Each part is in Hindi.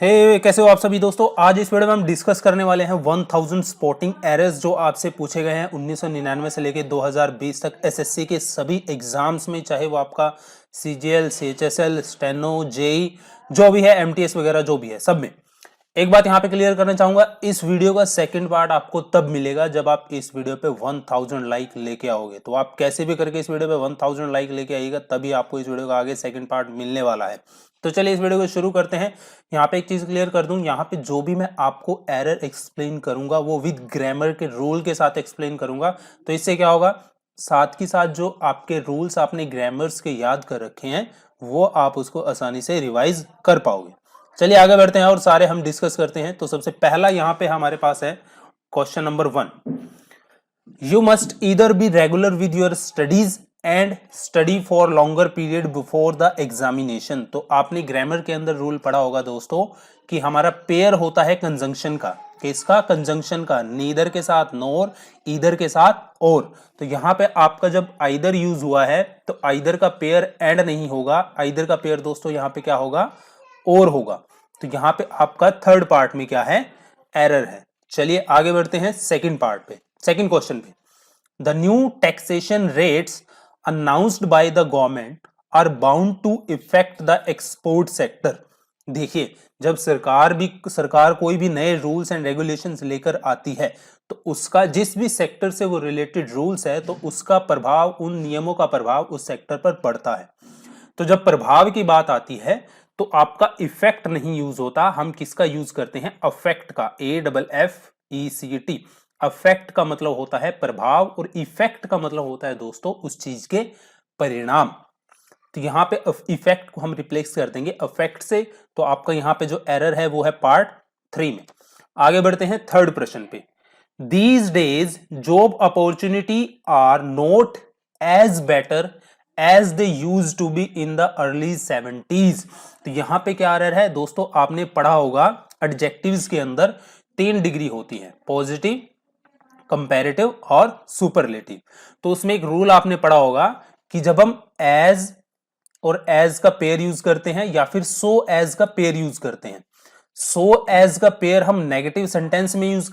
कैसे हो आप सभी दोस्तों। आज इस वीडियो में हम डिस्कस करने वाले हैं 1000 स्पॉटिंग एरर्स जो आपसे पूछे गए हैं 1999 से लेकर 2020 तक एसएससी के सभी एग्जाम्स में, चाहे वो आपका सीजीएल, सीएचएसएल, स्टेनो, जेई जो भी है, एमटीएस वगैरह जो भी है, सब में। एक बात यहाँ पे क्लियर करना चाहूंगा, इस वीडियो का सेकंड पार्ट आपको तब मिलेगा जब आप इस वीडियो पे 1000 लाइक लेके आओगे। तो आप कैसे भी करके इस वीडियो पे 1000 लाइक लेके आइएगा, तभी आपको इस वीडियो का आगे सेकंड पार्ट मिलने वाला है। तो चलिए इस वीडियो को शुरू करते हैं। यहाँ पे एक चीज क्लियर कर दूं, यहाँ पे जो भी मैं आपको एरर एक्सप्लेन करूंगा वो विद ग्रामर के रूल के साथ एक्सप्लेन करूंगा। तो इससे क्या होगा, साथ ही साथ जो आपके रूल्स आपने ग्रामर्स के याद कर रखे हैं वो आप उसको आसानी से रिवाइज कर पाओगे। चलिए आगे बढ़ते हैं और सारे हम डिस्कस करते हैं। तो सबसे पहला यहाँ पे हमारे पास है question number 1। You must either be regular with your studies and study for longer period before the examination. तो आपने ग्रामर के अंदर रूल पढ़ा होगा दोस्तों कि हमारा पेयर होता है कंजंक्शन का। किसका? कंजंक्शन का। नीदर के साथ नोर, ईदर के साथ और। तो यहाँ पे आपका जब आइदर यूज हुआ है तो आइदर का पेयर एंड नहीं होगा, आइदर का पेयर दोस्तों यहाँ पे क्या होगा? और होगा। तो यहां पे आपका थर्ड पार्ट में क्या है? एरर है। चलिए आगे बढ़ते हैं सेकंड पार्ट पे, सेकंड क्वेश्चन पे। The new taxation rates announced by the government are bound to effect the export sector. देखिए, जब सरकार कोई भी नए रूल्स एंड रेगुलेशंस लेकर आती है तो उसका जिस भी सेक्टर से वो रिलेटेड रूल्स है तो उसका प्रभाव, उन नियमों का प्रभाव उस सेक्टर पर पड़ता है। तो जब प्रभाव की बात आती है तो आपका इफेक्ट नहीं यूज होता, हम किसका यूज करते हैं? अफेक्ट का। AFFECT। अफेक्ट का मतलब होता है प्रभाव और इफेक्ट का मतलब होता है दोस्तों उस चीज के परिणाम। तो यहां पे इफेक्ट को हम रिप्लेस कर देंगे अफेक्ट से। तो आपका यहां पे जो एरर है वो है पार्ट 3 में। आगे बढ़ते हैं थर्ड प्रश्न पे। These days job opportunity are not as better as they used to be in the early 70s। तो यहां पे क्या एरर है दोस्तों? आपने पढ़ा होगा एडजेक्टिव्स के अंदर 3 डिग्री होती है, पॉजिटिव, कंपैरेटिव और सुपरलेटिव। तो उसमें एक रूल आपने पढ़ा होगा कि जब हम एज और एज का पेयर यूज करते हैं या फिर सो एज का पेयर यूज करते हैं, सो एज का पेयर हम नेगेटिव सेंटेंस में यूज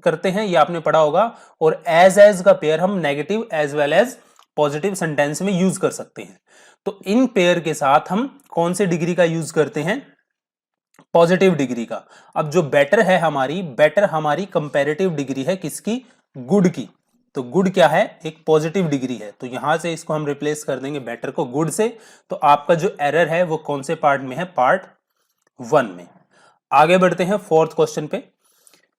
करते हैं, ये आपने पढ़ा होगा। और एज का पेयर हम negative as well as positive sentence में यूज कर सकते हैं। तो इन पेयर के साथ हम कौन से डिग्री का यूज करते हैं? पॉजिटिव डिग्री का। अब जो बेटर है बेटर हमारी कंपैरेटिव डिग्री है, किसकी? गुड की। तो गुड क्या है? एक पॉजिटिव डिग्री है। तो यहां से इसको हम रिप्लेस कर देंगे बेटर को गुड से। तो आपका जो एरर है वो कौन से पार्ट में है? पार्ट 1 में। आगे बढ़ते हैं फोर्थ क्वेश्चन पे।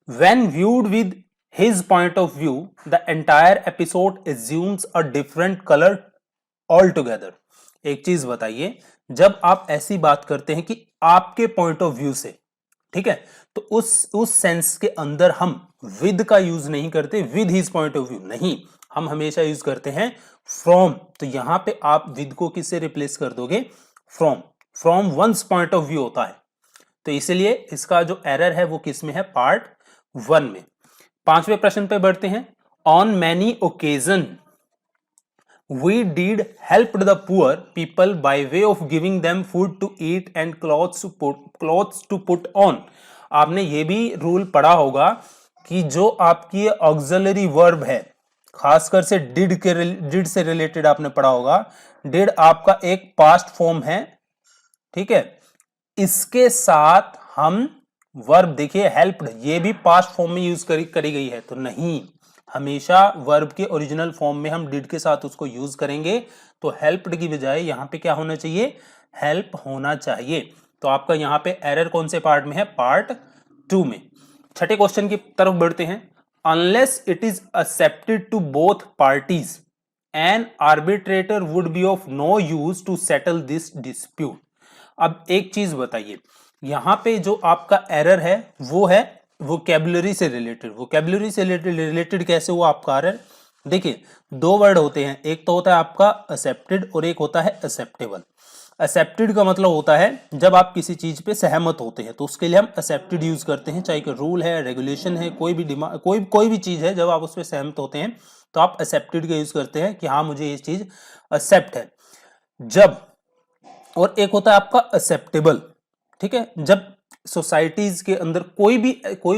When viewed with his point of view, the entire episode assumes a different color altogether। एक चीज बताइए, जब आप ऐसी बात करते हैं कि आपके पॉइंट ऑफ व्यू से, ठीक है, तो उस सेंस के अंदर हम विद का यूज नहीं करते, with his point of view नहीं, हम हमेशा यूज करते हैं फ्रॉम। तो यहां पे आप विद को किससे रिप्लेस कर दोगे? From. From one's point of view होता है। तो इसलिए इसका जो एरर है वो किस में है? पार्ट 1 में। पांचवें प्रश्न पे बढ़ते हैं। On many occasion we did help the poor people by way of giving them food to eat and clothes to put on. आपने ये भी रूल पढ़ा होगा कि जो आपकी ऑक्सिलरी वर्ब है, खासकर से डिड से रिलेटेड आपने पढ़ा होगा। डिड आपका एक पास्ट फॉर्म है, ठीक है, इसके साथ हम वर्ब, देखिए हेल्प्ड, ये भी पास्ट फॉर्म में यूज करी गई है। तो नहीं, हमेशा वर्ब के ओरिजिनल फॉर्म में हम डिड के साथ उसको यूज करेंगे। तो हेल्प्ड की बजाय यहां पे क्या होना चाहिए? हेल्प होना चाहिए। तो आपका यहां पे एरर कौन से पार्ट में है? पार्ट 2 में। छठे क्वेश्चन की तरफ बढ़ते हैं। Unless it is accepted to both parties an arbitrator would be of no use to settle this dispute. अब एक चीज बताइए, यहां पे जो आपका एरर है वो है वोकैबुलरी से रिलेटेड। वोकैबुलरी से रिलेटेड कैसे हुआ आपका एरर? देखिए, 2 वर्ड होते हैं, एक तो होता है आपका एक्सेप्टेड और एक होता है एक्सेप्टेबल। एक्सेप्टेड का मतलब होता है जब आप किसी चीज पे सहमत होते हैं, तो उसके लिए हम एक्सेप्टेड यूज करते हैं, चाहे कोई रूल है, रेगुलेशन है, कोई भी डिमांड, कोई भी चीज है, जब आप उस पर सहमत होते हैं तो आप एक्सेप्टेड का यूज करते हैं कि हाँ मुझे ये चीज एक्सेप्ट है। जब, और एक होता है आपका एक्सेप्टेबल, ठीक है, जब सोसाइटीज के अंदर कोई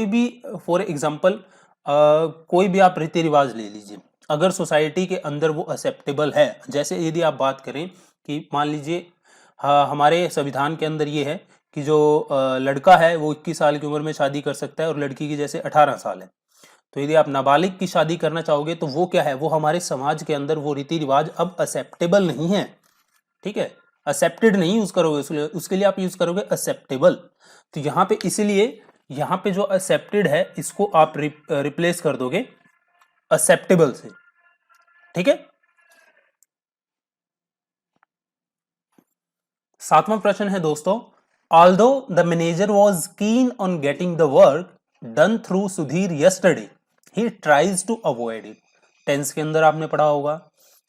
भी फॉर एग्जांपल कोई भी आप रीति रिवाज ले लीजिए, अगर सोसाइटी के अंदर वो एक्सेप्टेबल है, जैसे यदि आप बात करें कि मान लीजिए हमारे संविधान के अंदर ये है कि जो लड़का है वो 21 साल की उम्र में शादी कर सकता है और लड़की की जैसे 18 साल है, तो यदि आप नाबालिग की शादी करना चाहोगे तो वो क्या है, वो हमारे समाज के अंदर वो रीति रिवाज अब एक्सेप्टेबल नहीं है। ठीक है, एक्सेप्टेड नहीं यूज करोगे, उसके लिए आप यूज करोगे एक्सेप्टेबल। तो यहाँ पे इसीलिए यहाँ पे जो एक्सेप्टेड है इसको आप रिप्लेस कर दोगे एक्सेप्टेबल से। ठीक है, सातवां प्रश्न है दोस्तों, although the manager was keen on getting the work done through Sudhir yesterday he tries to avoid it. Tense के अंदर आपने पढ़ा होगा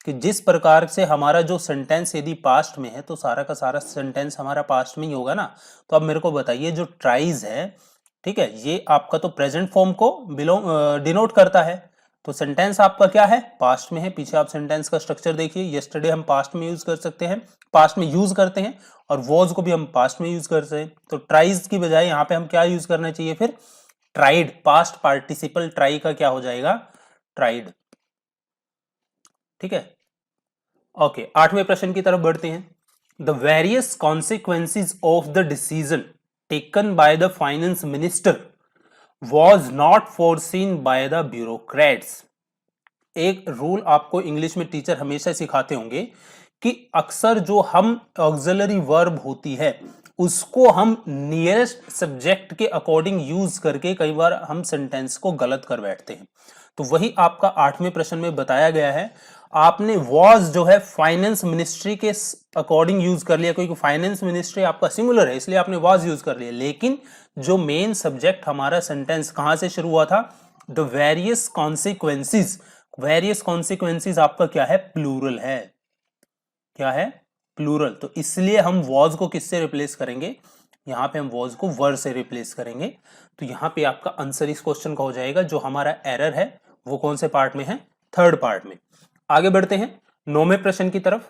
कि जिस प्रकार से हमारा जो सेंटेंस यदि पास्ट में है तो सारा का सारा सेंटेंस हमारा पास्ट में ही होगा ना। तो अब मेरे को बताइए जो ट्राइज है, ठीक है, ये आपका तो प्रेजेंट फॉर्म को डिनोट करता है, तो सेंटेंस आपका क्या है, पास्ट में है। पीछे आप सेंटेंस का स्ट्रक्चर देखिए, यस्टरडे हम पास्ट में यूज कर सकते हैं, पास्ट में यूज करते हैं, और वॉज को भी हम पास्ट में यूज करते हैं। तो ट्राइज की बजाय यहाँ पे हम क्या यूज करना चाहिए फिर, ट्राइड। पास्ट पार्टिसिपल ट्राई का क्या हो जाएगा, ट्राइड। ठीक है, ओके, आठवें प्रश्न की तरफ बढ़ते हैं। The various consequences of the decision taken by the finance minister was not foreseen by the bureaucrats. एक रूल आपको इंग्लिश में टीचर हमेशा सिखाते होंगे कि अक्सर जो हम ऑक्सिलरी वर्ब होती है उसको हम नियरेस्ट सब्जेक्ट के अकॉर्डिंग यूज करके कई बार हम सेंटेंस को गलत कर बैठते हैं। तो वही आपका आठवें प्रश्न में बताया गया है। आपने वॉज जो है फाइनेंस मिनिस्ट्री के अकॉर्डिंग यूज कर लिया, क्योंकि फाइनेंस मिनिस्ट्री आपका सिंगुलर है इसलिए आपने वॉज यूज कर लिया, लेकिन जो मेन सब्जेक्ट हमारा सेंटेंस कहां से शुरू हुआ था, the various consequences. Various consequences आपका क्या है, प्लूरल है। क्या है, प्लूरल। तो इसलिए हम वॉज को किससे रिप्लेस करेंगे, यहां पे हम वॉज को वर से रिप्लेस करेंगे। तो यहां पे आपका आंसर इस क्वेश्चन का हो जाएगा, जो हमारा एरर है वो कौन से पार्ट में है, थर्ड पार्ट में। आगे बढ़ते हैं नौवें प्रश्न की तरफ।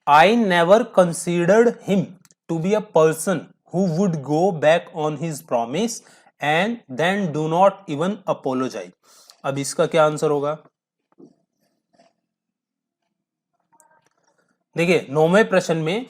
I never considered him to be a person who would go back on his promise and then do not even apologise. अब इसका क्या आंसर होगा, देखिए नौवें प्रश्न में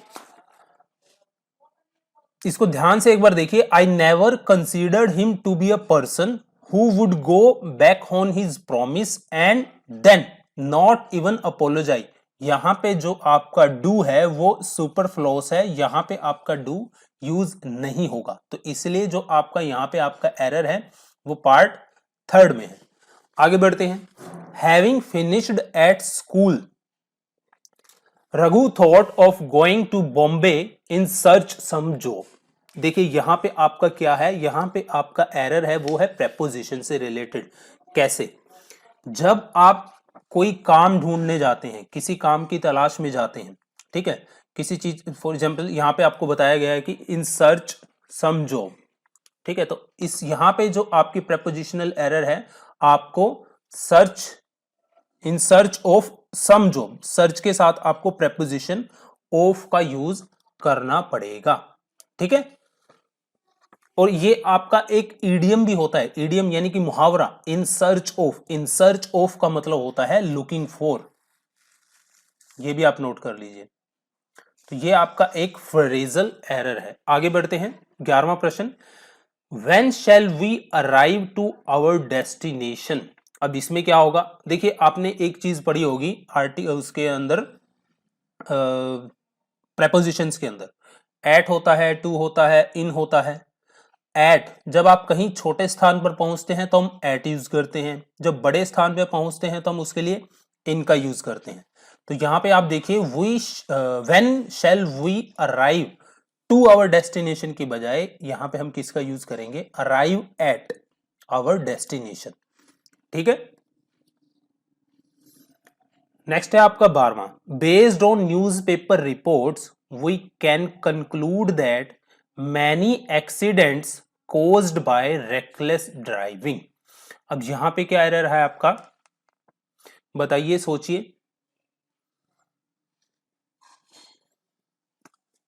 इसको ध्यान से एक बार देखिए। I never considered him to be a person who would go back on his promise and then not even apologise. यहां पे जो आपका डू है वो सुपरफ्लोस है, यहां पे आपका डू यूज नहीं होगा। तो इसलिए जो आपका यहां पे आपका एरर है वो पार्ट थर्ड में है। आगे बढ़ते हैं। Having finished at school Raghu thought of going to Bombay in search some job. देखिए यहां पे आपका क्या है, यहां पे आपका एरर है वो है प्रेपोजिशन से रिलेटेड। कैसे, जब आप कोई काम ढूंढने जाते हैं, किसी काम की तलाश में जाते हैं, ठीक है, किसी चीज, फॉर एग्जांपल यहां पे आपको बताया गया है कि इन सर्च सम जॉब, ठीक है, तो इस यहां पे जो आपकी प्रेपोजिशनल एरर है, आपको search, in search of some job, search के साथ आपको प्रेपोजिशन ऑफ का यूज करना पड़ेगा। ठीक है, और ये आपका एक ईडियम भी होता है, ईडियम यानी कि मुहावरा, इन search of. In search of का मतलब होता है लुकिंग फॉर, ये भी आप नोट कर लीजिए। तो ये आपका एक फ्रेजल एरर है। आगे बढ़ते हैं 11वां प्रश्न। When shall we arrive to our destination? अब इसमें क्या होगा, देखिए आपने एक चीज पढ़ी होगी उसके अंदर प्रेपोजिशंस के अंदर एट होता है, टू होता है, इन होता है। एट, जब आप कहीं छोटे स्थान पर पहुंचते हैं तो हम एट यूज करते हैं, जब बड़े स्थान पर पहुंचते हैं तो हम उसके लिए इन का यूज करते हैं। तो यहां पे आप देखिए when shall we arrive to our destination की बजाय यहां पे हम किसका यूज करेंगे, अराइव एट आवर डेस्टिनेशन। ठीक है, नेक्स्ट है आपका 12वां। Based on newspaper reports we can conclude that many accidents caused by reckless driving. अब यहां पे क्या एरर है आपका, बताइए, सोचिए।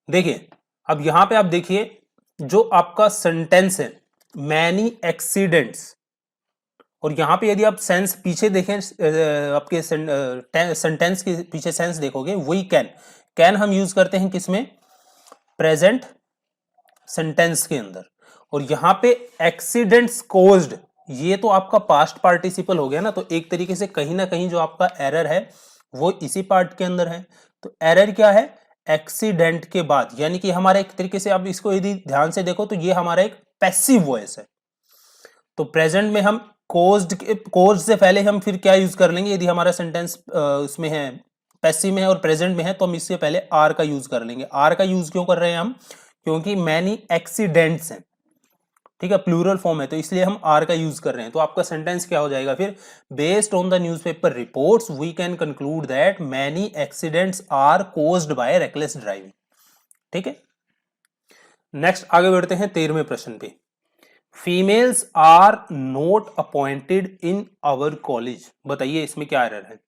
देखिए अब यहां पे आप देखिए, जो आपका सेंटेंस है मैनी एक्सीडेंट्स, और यहां पे यदि आप सेंस पीछे देखें, आपके सेंटेंस के पीछे सेंस देखोगे, वी कैन, कैन हम यूज करते हैं किसमें, प्रेजेंट सेंटेंस के अंदर। और यहां पे एक्सीडेंट्स कोज्ड, ये तो आपका पास्ट पार्टिसिपल हो गया ना, तो एक तरीके से कहीं ना कहीं जो आपका एरर है वो इसी पार्ट के अंदर है। तो एरर क्या है, एक्सीडेंट के बाद, यानी कि हमारा एक तरीके से आप इसको यदि ध्यान से देखो तो ये हमारा एक पैसिव वॉइस है। तो प्रेजेंट में हम कोज्ड से पहले हम फिर क्या यूज कर लेंगे, यदि हमारा सेंटेंस उसमें है, पैसिव में है और प्रेजेंट में है, तो हम इससे पहले आर का यूज कर लेंगे। आर का यूज क्यों कर रहे हैं हम, क्योंकि मैनी एक्सीडेंट्स हैं, ठीक है, प्लूरल फॉर्म है, तो इसलिए हम आर का यूज कर रहे हैं। तो आपका सेंटेंस क्या हो जाएगा फिर, based on the newspaper reports we can conclude that many accidents are caused by reckless driving. ठीक है, नेक्स्ट आगे बढ़ते हैं 13वें प्रश्न पे। Females are not appointed in our college, बताइए इसमें क्या एरर है।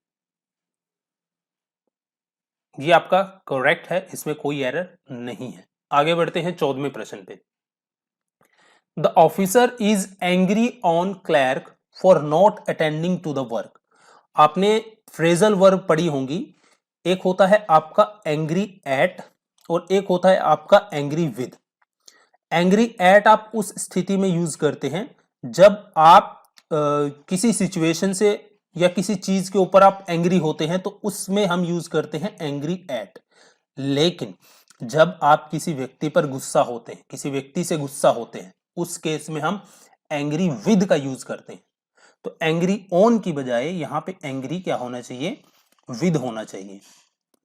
ये आपका करेक्ट है, इसमें कोई एरर नहीं है। आगे बढ़ते हैं 14वें प्रश्न पे। The officer is angry on clerk for not attending to the work. आपने फ्रेजल वर्ब पढ़ी होंगी, एक होता है आपका एंग्री एट और एक होता है आपका एंग्री विद। एंग्री एट आप उस स्थिति में यूज करते हैं जब आप किसी सिचुएशन से या किसी चीज के ऊपर आप एंग्री होते हैं, तो उसमें हम यूज करते हैं एंग्री एट। लेकिन जब आप किसी व्यक्ति पर गुस्सा होते हैं, किसी व्यक्ति से गुस्सा होते हैं, उस केस में हम एंग्री विद का यूज करते हैं। तो एंग्री ऑन की बजाय यहां पे एंग्री क्या होना चाहिए, विद होना चाहिए।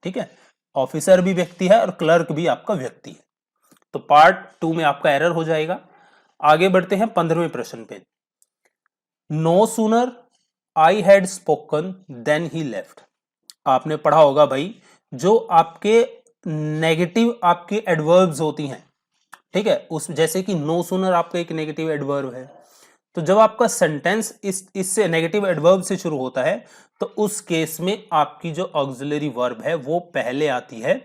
ठीक है, ऑफिसर भी व्यक्ति है और क्लर्क भी आपका व्यक्ति है। तो पार्ट 2 में आपका एरर हो जाएगा। आगे बढ़ते हैं 15वें प्रश्न पे। No sooner I had spoken then he left. आपने पढ़ा होगा भाई, जो आपके नेगेटिव आपके एडवर्ब्स होती हैं, ठीक है, उस जैसे कि नो सूनर आपका एक नेगेटिव एडवर्ब है, तो जब आपका सेंटेंस इससे नेगेटिव एडवर्ब से शुरू होता है, तो उस केस में आपकी जो ऑक्सिलरी वर्ब है वो पहले आती है,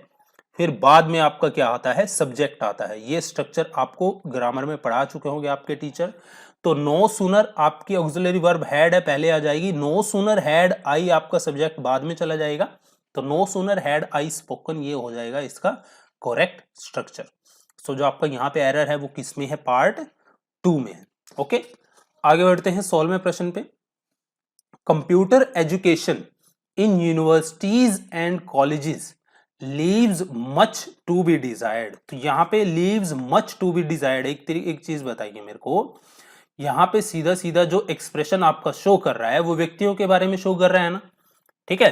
फिर बाद में आपका क्या आता है, सब्जेक्ट आता है। ये स्ट्रक्चर आपको ग्रामर में पढ़ा चुके होंगे आपके टीचर। तो नो सूनर आपकी ऑक्सिलरी वर्ब हैड है, पहले आ जाएगी। नो सूनर हैड आई आपका सब्जेक्ट बाद में चला जाएगा। तो no sooner had I spoken, ये हो जाएगा इसका करेक्ट स्ट्रक्चर। सो जो आपका यहाँ पे एरर है वो किस में है, पार्ट 2 में है। ओके, आगे बढ़ते हैं 16वें प्रश्न पे। Computer education in universities and colleges leaves much to be desired. तो यहाँ पे leaves much to be desired, एक चीज बताइए मेरे को, यहाँ पे सीधा सीधा जो एक्सप्रेशन आपका शो कर रहा है वो व्यक्तियों के बारे में शो कर रहा है ना, ठीक है।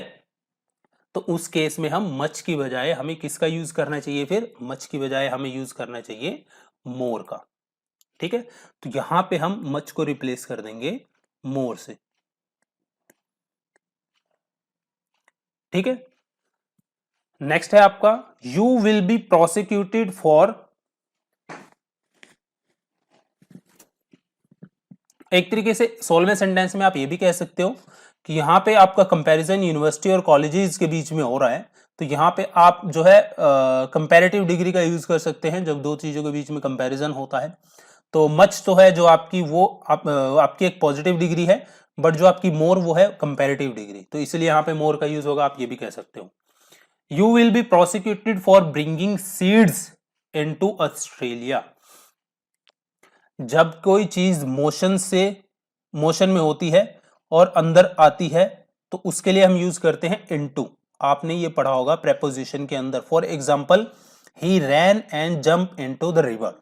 तो उस केस में हम मच की बजाय हमें किसका यूज करना चाहिए, फिर मच की बजाय हमें यूज करना चाहिए मोर का। ठीक है, तो यहां पे हम मच को रिप्लेस कर देंगे मोर से। ठीक है, नेक्स्ट है आपका, you will be prosecuted for, एक तरीके से 16वें सेंटेंस में आप ये भी कह सकते हो कि यहां पे आपका कंपैरिजन यूनिवर्सिटी और कॉलेजेस के बीच में हो रहा है, तो यहां पे आप जो है कंपैरेटिव डिग्री का यूज कर सकते हैं जब दो चीजों के बीच में कंपैरिजन होता है। तो मच तो है जो आपकी वो आपकी एक पॉजिटिव डिग्री है, बट जो आपकी मोर वो है कंपैरेटिव डिग्री, तो इसलिए यहां पे मोर का यूज होगा, आप ये भी कह सकते हो। You will be prosecuted for bringing seeds into Australia. जब कोई चीज मोशन में होती है और अंदर आती है, तो उसके लिए हम यूज करते हैं इनटू। आपने ये पढ़ा होगा प्रेपोजिशन के अंदर। For example, he ran and jump into the river.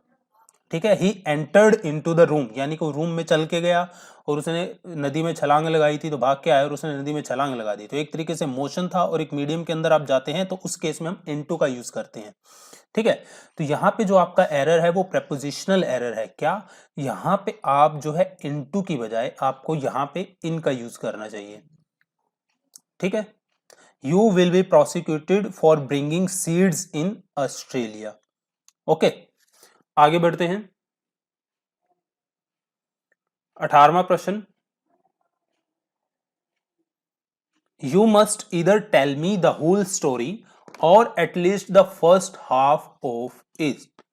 ठीक है, he entered into the room, यानी कि रूम में चल के गया और उसने नदी में छलांग लगाई थी, तो भाग के आया और उसने नदी में छलांग लगा दी। तो एक तरीके से मोशन था और एक मीडियम के अंदर आप जाते हैं, तो उस केस में हम इनटू का यूज करते हैं। ठीक है, तो यहां पे जो आपका एरर है वो प्रेपोजिशनल एरर है। क्या, यहां पे आप जो है इनटू की बजाय आपको यहां पे इन का यूज करना चाहिए। ठीक है, you will be prosecuted for bringing seeds in Australia. Okay, आगे बढ़ते हैं 18वां प्रश्न। You must either tell me the whole story or at least the first half of it.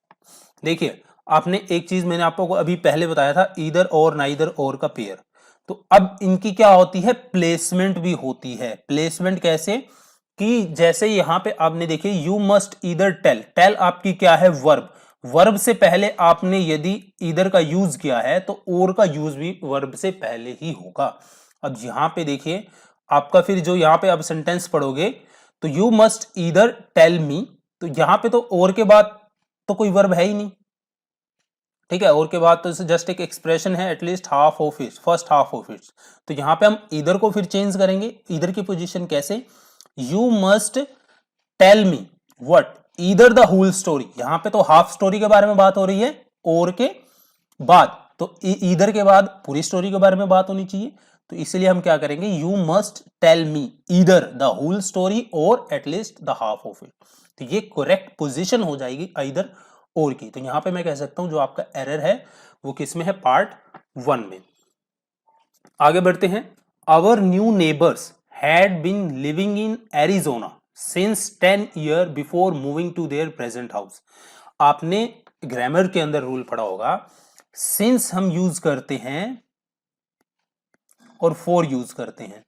देखिए, आपने एक चीज मैंने आपको अभी पहले बताया था, ईदर और नाइदर और का पेयर। तो अब इनकी क्या होती है, प्लेसमेंट भी होती है। प्लेसमेंट कैसे कि जैसे यहां पे आपने देखिए you must either tell, tell आपकी क्या है, वर्ब, वर्ब से पहले आपने यदि ईदर का यूज किया है तो और का यूज भी वर्ब से पहले ही होगा। अब यहां पे देखिए आपका फिर जो यहां पे अब सेंटेंस पढ़ोगे तो you must either tell me, तो यहां पे तो और के बाद तो कोई वर्ब है ही नहीं, ठीक है, और के बाद तो जस्ट एक एक्सप्रेशन है, at least half of it, first half of it. तो यहां पे हम इधर को फिर चेंज करेंगे, इधर की पोजीशन कैसे, you must tell me what, either the whole story, यहां पे तो हाफ स्टोरी के बारे में बात हो रही है और के बाद, तो ईदर के बाद पूरी स्टोरी के बारे में बात होनी चाहिए। तो इसलिए हम क्या करेंगे, you must tell me either the whole story or at least the half of it. तो ये करेक्ट पोजीशन हो जाएगी इधर और की। तो यहां पे मैं कह सकता हूं जो आपका एरर है वो किस में है, पार्ट 1 में। आगे बढ़ते हैं। Our new neighbours had been living in Arizona since 10 year before moving to their present house. आपने ग्रामर के अंदर रूल पढ़ा होगा, सिंस हम यूज करते हैं और फॉर यूज करते हैं।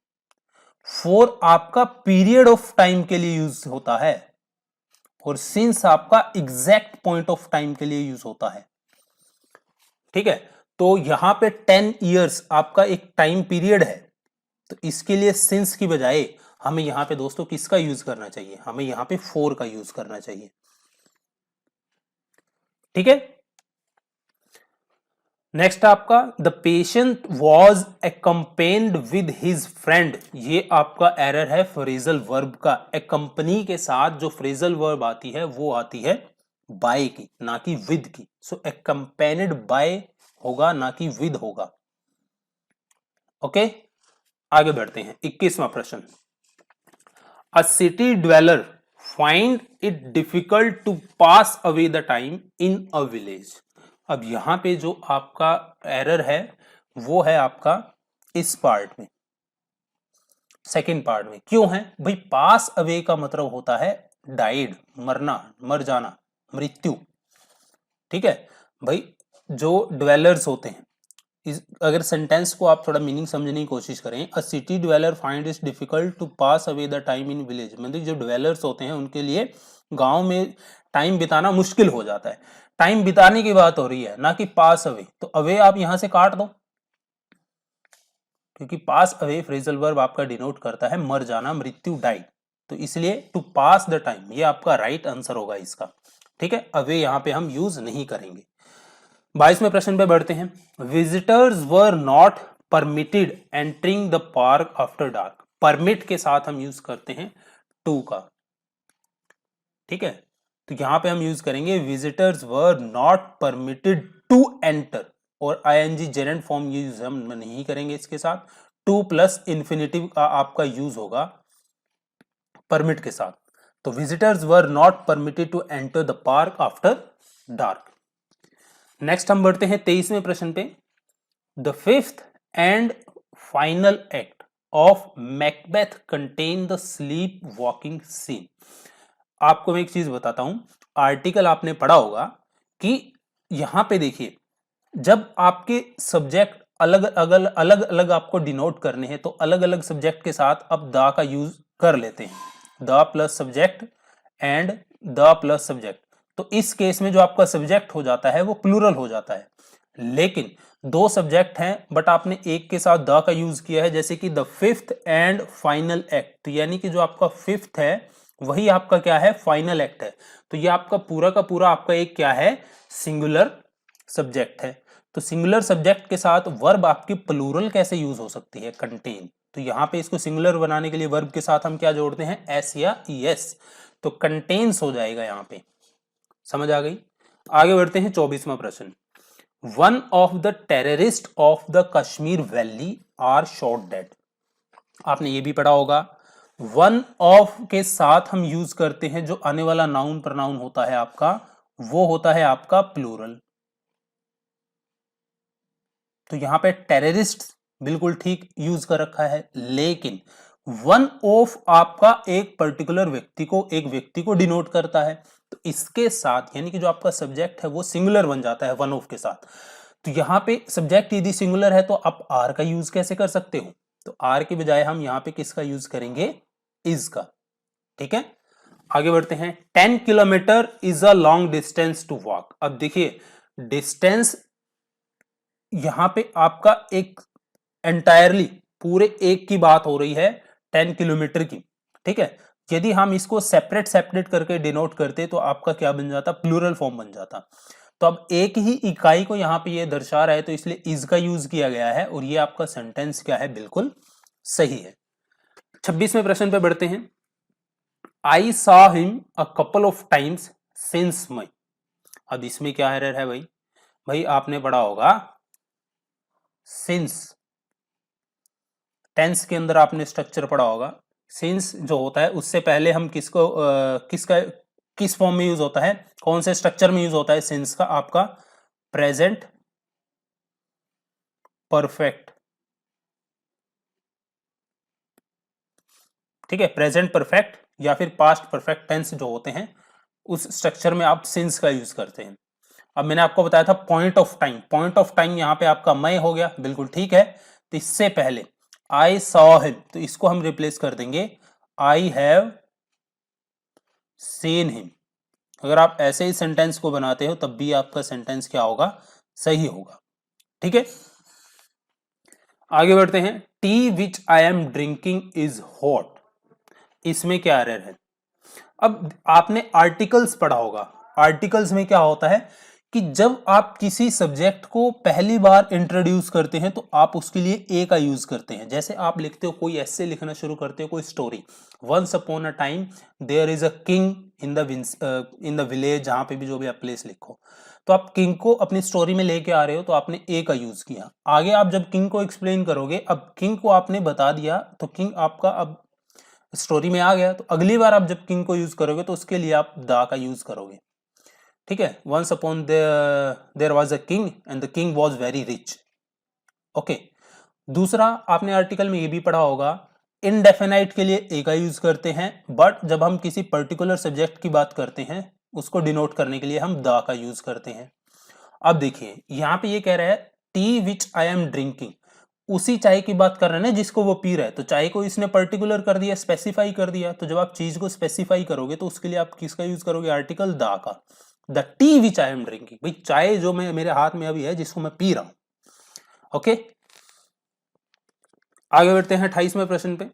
फॉर आपका पीरियड ऑफ टाइम के लिए यूज होता है और सिंस आपका एग्जैक्ट पॉइंट ऑफ टाइम के लिए यूज होता है, ठीक है। तो यहां पे 10 इयर्स आपका एक टाइम पीरियड है, तो इसके लिए सिंस की बजाय हमें यहां पे दोस्तों किसका यूज करना चाहिए, हमें यहां पे फॉर का यूज करना चाहिए, ठीक है। नेक्स्ट आपका the patient was accompanied with his friend, ये आपका एरर है फ्रेजल वर्ब का। एक्कम्पनी के साथ जो फ्रेजल वर्ब आती है वो आती है बाय की, ना कि विद की। सो एक्कम्पेन्ड बाय होगा, ना कि विद होगा, ओके। आगे बढ़ते हैं, 21वां प्रश्न। A city dweller find it difficult to pass away the time in a village. अब यहां पे जो आपका एरर है वो है आपका इस पार्ट में, सेकंड पार्ट में। क्यों है भाई, पास अवे का मतलब होता है डाइड, मरना, मर जाना, मृत्यु, ठीक है भाई। जो ड्वेलर्स होते हैं, अगर सेंटेंस को आप थोड़ा मीनिंग समझने की कोशिश करें, a city dweller find it difficult to pass away the time in village, मतलब जो ड्वेलर्स होते हैं उनके लिए गांव में टाइम बिताना मुश्किल हो जाता है। टाइम बिताने की बात हो रही है, ना कि पास अवे। तो अवे आप यहां से काट दो, क्योंकि पास अवे फ्रेजल वर्ब आपका डिनोट करता है मर जाना, मृत्यु, डाई। तो इसलिए टू पास द टाइम ये आपका राइट आंसर होगा इसका, ठीक है। अवे यहां पे हम यूज नहीं करेंगे। 22वें प्रश्न पे बढ़ते हैं। Visitors were not permitted entering the park after dark, permit के साथ हम यूज करते हैं टू का, ठीक है। तो यहां पे हम यूज करेंगे visitors were not permitted to enter, और आईएनजी जेरेंट फॉर्म यूज हम नहीं करेंगे इसके साथ। टू प्लस इंफिनिटिव का आपका यूज होगा परमिट के साथ। तो visitors were not permitted to enter the park after dark. Next हम बढ़ते हैं 23वें प्रश्न पे। The fifth and final act of Macbeth contain the sleep walking scene. आपको मैं एक चीज बताता हूं, आर्टिकल आपने पढ़ा होगा कि यहां पे देखिए जब आपके सब्जेक्ट अलग अलग अलग अलग आपको डिनोट करने हैं तो अलग अलग सब्जेक्ट के साथ अब द का यूज कर लेते हैं, the plus subject and the plus subject. तो इस केस में जो आपका सब्जेक्ट हो जाता है वो प्लूरल हो जाता है। लेकिन दो सब्जेक्ट हैं बट आपने एक के साथ द का यूज किया है, जैसे कि the fifth and final act, तो यानी कि जो आपका फिफ्थ है वही आपका क्या है, फाइनल एक्ट है। तो ये आपका पूरा का पूरा आपका एक क्या है, सिंगुलर सब्जेक्ट है। तो सिंगुलर सब्जेक्ट के साथ वर्ब आपकी प्लूरल कैसे यूज हो सकती है, कंटेन। तो यहां पे इसको सिंगुलर बनाने के लिए वर्ब के साथ हम क्या जोड़ते हैं, एस या ईएस। तो कंटेन्स हो जाएगा यहां पे, समझ आ गई। आगे बढ़ते हैं 24वां प्रश्न। One of the terrorist of the Kashmir valley are shot dead. आपने ये भी पढ़ा होगा, वन ऑफ के साथ हम यूज करते हैं जो आने वाला नाउन प्रनाउन होता है आपका, वो होता है आपका प्लूरल। तो यहां पे टेररिस्ट बिल्कुल ठीक यूज कर रखा है, लेकिन वन ऑफ आपका एक पर्टिकुलर व्यक्ति को, एक व्यक्ति को डिनोट करता है। तो इसके साथ यानी कि जो आपका सब्जेक्ट है वो सिंगुलर बन जाता है वन ऑफ के साथ। तो यहाँ पे सब्जेक्ट यदि सिंगुलर है तो आप आर का यूज कैसे कर सकते हो, तो आर के बजाय हम यहाँ पे किसका यूज करेंगे, इज का। ठीक है, आगे बढ़ते हैं। 10 kilometre is a long distance to walk. अब देखिए डिस्टेंस यहां पे आपका एक एंटायरली पूरे एक की बात हो रही है 10 किलोमीटर की। ठीक है, यदि हम इसको सेपरेट सेपरेट करके डिनोट करते तो आपका क्या बन जाता, प्लूरल फॉर्म बन जाता। तो अब एक ही इकाई को यहां पे ये दर्शा रहा है तो इसलिए इज का यूज किया गया है और ये आपका सेंटेंस क्या है, बिल्कुल सही है। 26वें प्रश्न पे बढ़ते हैं। I saw him a couple of times since May. अब इसमें क्या एरर है भाई, भाई आपने पढ़ा होगा सिंस, टेंस के अंदर आपने स्ट्रक्चर पढ़ा होगा। सिंस जो होता है उससे पहले हम किसको किसका किस फॉर्म में यूज होता है, कौन से स्ट्रक्चर में यूज होता है सिंस का, आपका प्रेजेंट परफेक्ट। ठीक है, प्रेजेंट परफेक्ट या फिर पास्ट परफेक्ट टेंस जो होते हैं उस स्ट्रक्चर में आप सिंस का यूज करते हैं। अब मैंने आपको बताया था point of time, point of time यहां पे आपका मई हो गया, बिल्कुल ठीक है। तो इससे पहले आई सॉ हिम, तो इसको हम रिप्लेस कर देंगे आई हैव सीन हिम। अगर आप ऐसे ही सेंटेंस को बनाते हो तब भी आपका सेंटेंस क्या होगा, सही होगा। ठीक है, आगे बढ़ते हैं। T which I am drinking is hot. इसमें क्या एरर है, अब आपने आर्टिकल्स पढ़ा होगा। आर्टिकल्स में क्या होता है कि जब आप किसी सब्जेक्ट को पहली बार इंट्रोड्यूस करते हैं तो आप उसके लिए ए का यूज करते हैं। जैसे आप लिखते हो, कोई ऐसे लिखना शुरू करते हो, कोई story, once upon a time there is a king in the village, जहां पे भी जो भी आप प्लेस लिखो, तो आप किंग को अपनी स्टोरी में लेके आ रहे हो तो आपने ए का यूज किया। आगे आप जब किंग को एक्सप्लेन करोगे, अब किंग को आपने बता दिया तो किंग आपका अब स्टोरी में आ गया, तो अगली बार आप जब किंग को यूज करोगे तो उसके लिए आप द का यूज करोगे। ठीक है, once upon there was a king and the king was very rich. Okay, दूसरा आपने आर्टिकल में ये भी पढ़ा होगा, इनडेफिनाइट के लिए ए का यूज करते हैं, बट जब हम किसी पर्टिकुलर सब्जेक्ट की बात करते हैं उसको डिनोट करने के लिए हम द का यूज करते हैं। अब देखिए यहां पे ये कह रहा है T which I am drinking, उसी चाय की बात कर रहे हैं ना जिसको वो पी रहा है, तो चाय को इसने पर्टिकुलर कर दिया, स्पेसिफाई कर दिया। तो जब आप चीज को स्पेसिफाई करोगे तो उसके लिए आप किसका यूज करोगे, आर्टिकल द का। The T which I am drinking, भाई चाय जो मैं मेरे हाथ में अभी है जिसको मैं पी रहा हूं। ओके, आगे बढ़ते हैं 28वें प्रश्न पे।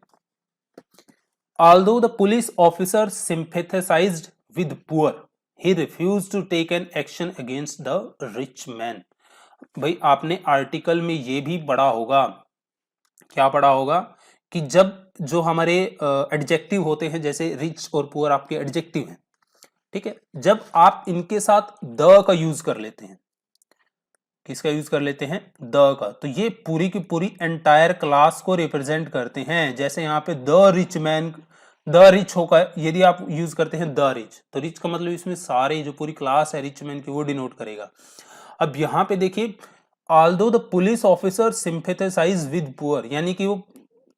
Although the police officer sympathised with poor, he refused to take an action against the rich man. भाई आपने आर्टिकल में ये भी पढ़ा होगा, क्या पढ़ा होगा कि जब जो हमारे एडजेक्टिव होते हैं, जैसे रिच और पुअर आपके एडजेक्टिव हैं, ठीक है, जब आप इनके साथ द का यूज कर लेते हैं, किसका यूज कर लेते हैं, द का, तो ये पूरी की पूरी एंटायर क्लास को रिप्रेजेंट करते हैं। जैसे यहाँ पे the rich man, the rich होगा, यदि आप यूज करते हैं द रिच, तो रिच का मतलब इसमें सारे जो पूरी क्लास है रिच मैन की वो डिनोट करेगा। अब यहाँ पे देखिए, although the police officer sympathise with poor, यानी कि वो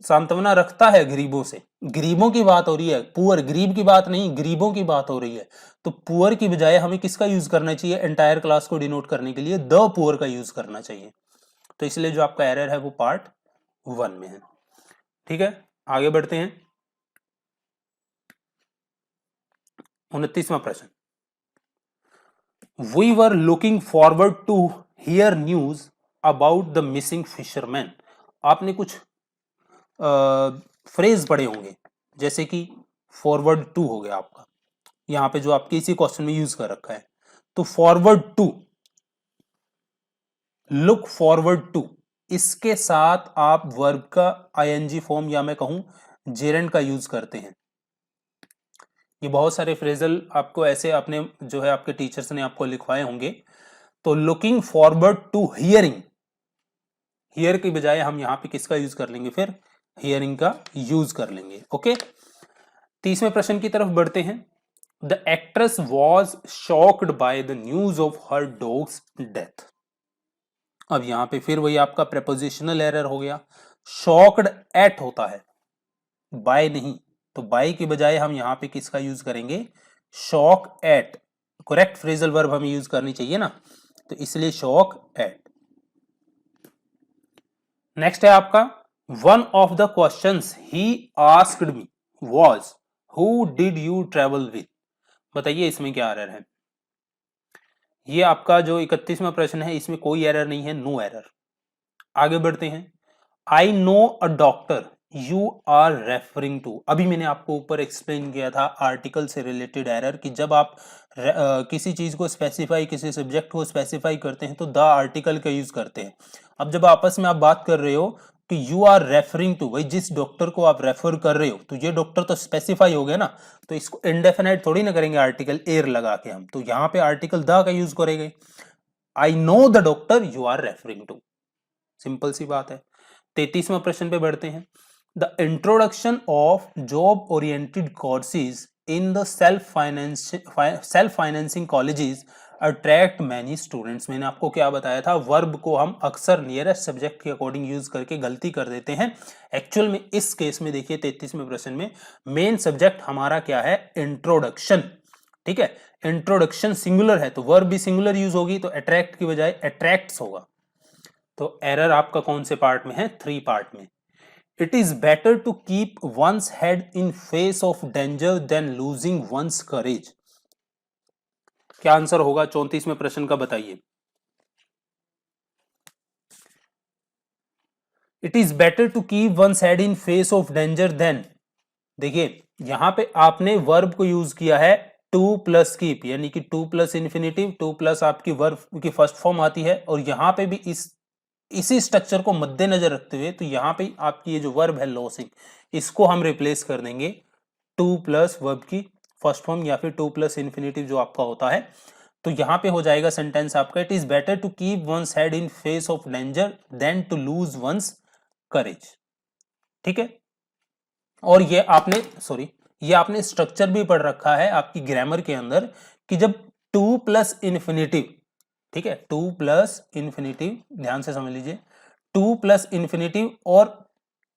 सांत्वना रखता है गरीबों से, गरीबों की बात हो रही है, पुअर गरीब की बात नहीं, गरीबों की बात हो रही है। तो पुअर की बजाय हमें किसका यूज करना चाहिए, एंटायर क्लास को डिनोट करने के लिए द पुअर का यूज करना चाहिए। तो इसलिए जो आपका एरर है वो पार्ट 1 में है। ठीक है, आगे बढ़ते हैं। 29वां प्रश्न। We were looking forward to hear news about the missing fisherman. आपने कुछ फ्रेज पढ़े होंगे, जैसे कि फॉरवर्ड टू हो गया आपका, यहां पे जो आपके इसी क्वेश्चन में यूज कर रखा है। तो forward to, look forward to, इसके साथ आप वर्ब का आईएनजी फॉर्म या मैं कहूं जेरेंड का यूज करते हैं। ये बहुत सारे फ्रेजल आपको ऐसे अपने जो है आपके टीचर्स ने आपको लिखवाए होंगे। तो looking forward to hearing, hear की बजाय हम यहां पे किसका यूज कर लेंगे, फिर हियरिंग का यूज कर लेंगे। ओके, 30वें प्रश्न की तरफ बढ़ते हैं। The actress was shocked by the news of her dogs death. अब यहां पे फिर वही आपका प्रेपोजिशनल एरर हो गया, शॉक्ड एट होता है, बाय नहीं, तो बाय की बजाय हम यहां पे किसका यूज करेंगे, shock at, correct phrasal verb हमें यूज करनी चाहिए ना, तो इसलिए शॉक एट। नेक्स्ट है आपका, one of the questions he asked me was who did you travel with. बताइए इसमें क्या एरर है। ये आपका जो 31वां प्रश्न है इसमें कोई एरर नहीं है, नो एरर। आगे बढ़ते हैं। I know a doctor you are referring to. अभी मैंने आपको ऊपर एक्सप्लेन किया था आर्टिकल से रिलेटेड एरर कि जब आप किसी चीज को स्पेसिफाई, किसी सब्जेक्ट को स्पेसिफाई करते हैं तो द आर्टिकल का यूज करते हैं। अब जब आपस में आप बात कर रहे हो कि यू आर रेफरिंग टू, भाई जिस डॉक्टर को आप रेफर कर रहे हो तो ये डॉक्टर तो स्पेसिफाई हो गया ना, तो इसको इंडेफिनाइट थोड़ी ना करेंगे आर्टिकल एयर लगा के हम, तो यहाँ पे आर्टिकल द का यूज करेंगे। I know the doctor you are referring to, simple सी बात है। 33वां प्रश्न पे बढ़ते हैं। The introduction of job oriented courses in the self financing colleges attract many students. मैंने आपको क्या बताया था, वर्ब को हम अक्सर नियरेस्ट सब्जेक्ट के अकॉर्डिंग यूज करके गलती कर देते हैं। एक्चुअल में इस केस में देखिए 33वें प्रश्न में मेन सब्जेक्ट हमारा क्या है, इंट्रोडक्शन। ठीक है, इंट्रोडक्शन सिंगुलर है तो वर्ब भी सिंगुलर यूज होगी, तो अट्रैक्ट की बजाय अट्रैक्ट्स होगा। तो एरर आपका कौन से पार्ट में है, 3 पार्ट में। It is better to keep one's head in face of danger than losing one's courage. क्या आंसर होगा 34वें प्रश्न का, बताइए। It is better to keep one's head in face of danger than, देखिए यहां पे आपने वर्ब को यूज किया है टू प्लस कीप, यानी कि two plus infinitive, two plus आपकी वर्ब की फर्स्ट फॉर्म आती है, और यहां पे भी इसी स्ट्रक्चर को मद्देनजर रखते हुए तो यहां पे आपकी ये जो वर्ब है लॉसिंग, इसको हम रिप्लेस कर देंगे टू प्लस वर्ब की फर्स्ट फॉर्म या फिर टू प्लस इन्फिनिटिव जो आपका होता है। तो यहां पे हो जाएगा सेंटेंस आपका, it is better to keep one's head in face of danger than to lose one's courage. ठीक है, और ये आपने स्ट्रक्चर भी पढ़ रखा है आपकी ग्रामर के अंदर कि जब टू प्लस इन्फिनिटिव, ठीक है, टू प्लस इन्फिनिटिव, ध्यान से समझ लीजिए, टू प्लस इन्फिनिटिव और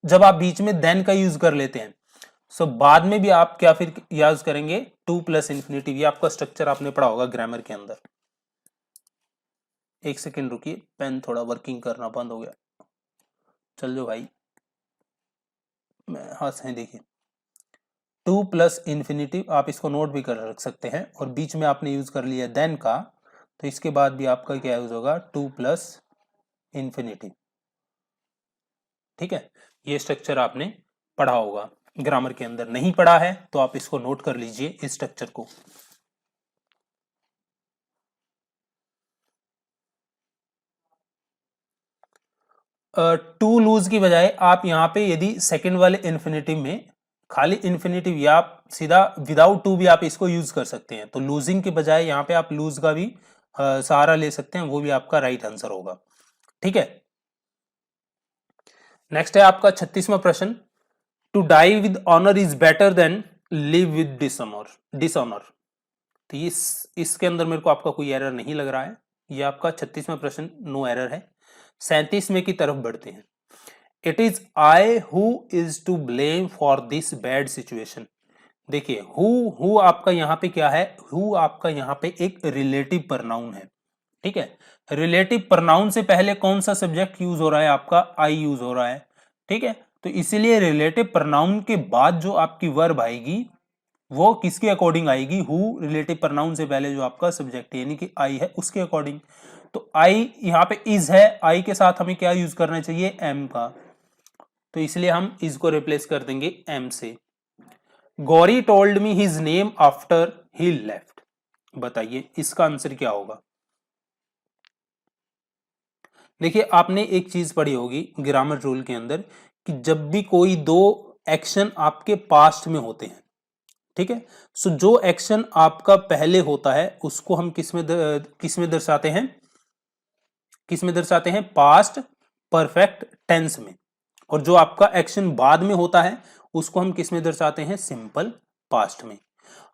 जब आप बीच में देन का यूज कर लेते हैं, सो बाद में भी आप क्या फिर यूज करेंगे टू प्लस इन्फिनिटिव। ये आपका स्ट्रक्चर आपने पढ़ा होगा ग्रामर के अंदर। एक सेकेंड रुकिए, पेन थोड़ा वर्किंग करना बंद हो गया। चल जो भाई, हाँ सही, देखिए टू प्लस इन्फिनिटिव, आप इसको नोट भी कर रख सकते हैं, और बीच में आपने यूज कर लिया देन का, तो इसके बाद भी आपका क्या यूज होगा, टू प्लस इन्फिनिटिव। ठीक है, ये स्ट्रक्चर आपने पढ़ा होगा ग्रामर के अंदर, नहीं पढ़ा है तो आप इसको नोट कर लीजिए इस स्ट्रक्चर को। टू लूज की बजाय आप यहां पे यदि सेकंड वाले इन्फिनिटिव में खाली इन्फिनिटिव या आप सीधा विदाउट टू भी आप इसको यूज कर सकते हैं, तो लूजिंग के बजाय यहां पे आप लूज का भी सहारा ले सकते हैं, वो भी आपका राइट आंसर होगा। ठीक है, नेक्स्ट है आपका 36वां प्रश्न, to die with honour is better than live with dishonour. तो इसके अंदर मेरे को आपका कोई एरर नहीं लग रहा है, ये आपका 36वां प्रश्न नो एरर है। 37वें की तरफ बढ़ते हैं। It is I who is to blame for this bad situation. देखिए हु आपका यहां पे क्या है, हु आपका यहां पे एक रिलेटिव प्रनाउन है। ठीक है, रिलेटिव प्रनाउन से पहले कौन सा सब्जेक्ट यूज हो रहा है, आपका आई यूज हो रहा है। ठीक है, तो इसीलिए रिलेटिव प्रनाउन के बाद जो आपकी वर्ब आएगी वो किसके अकॉर्डिंग आएगी, हु रिलेटिव प्रनाउन से पहले जो आपका सब्जेक्ट यानी कि आई है उसके अकॉर्डिंग। तो आई यहाँ पे इज है, आई के साथ हमें क्या यूज करना चाहिए, एम का, तो इसलिए हम इज को रिप्लेस कर देंगे एम से। Gauri told me his name after he left. बताइए इसका आंसर क्या होगा। देखिए आपने एक चीज पढ़ी होगी ग्रामर रूल के अंदर कि जब भी कोई दो एक्शन आपके पास्ट में होते हैं, ठीक है, सो जो एक्शन आपका पहले होता है उसको हम किसमें दर्शाते हैं, पास्ट परफेक्ट टेंस में, और जो आपका एक्शन बाद में होता है उसको हम किसमें दर्शाते हैं, सिंपल पास्ट में।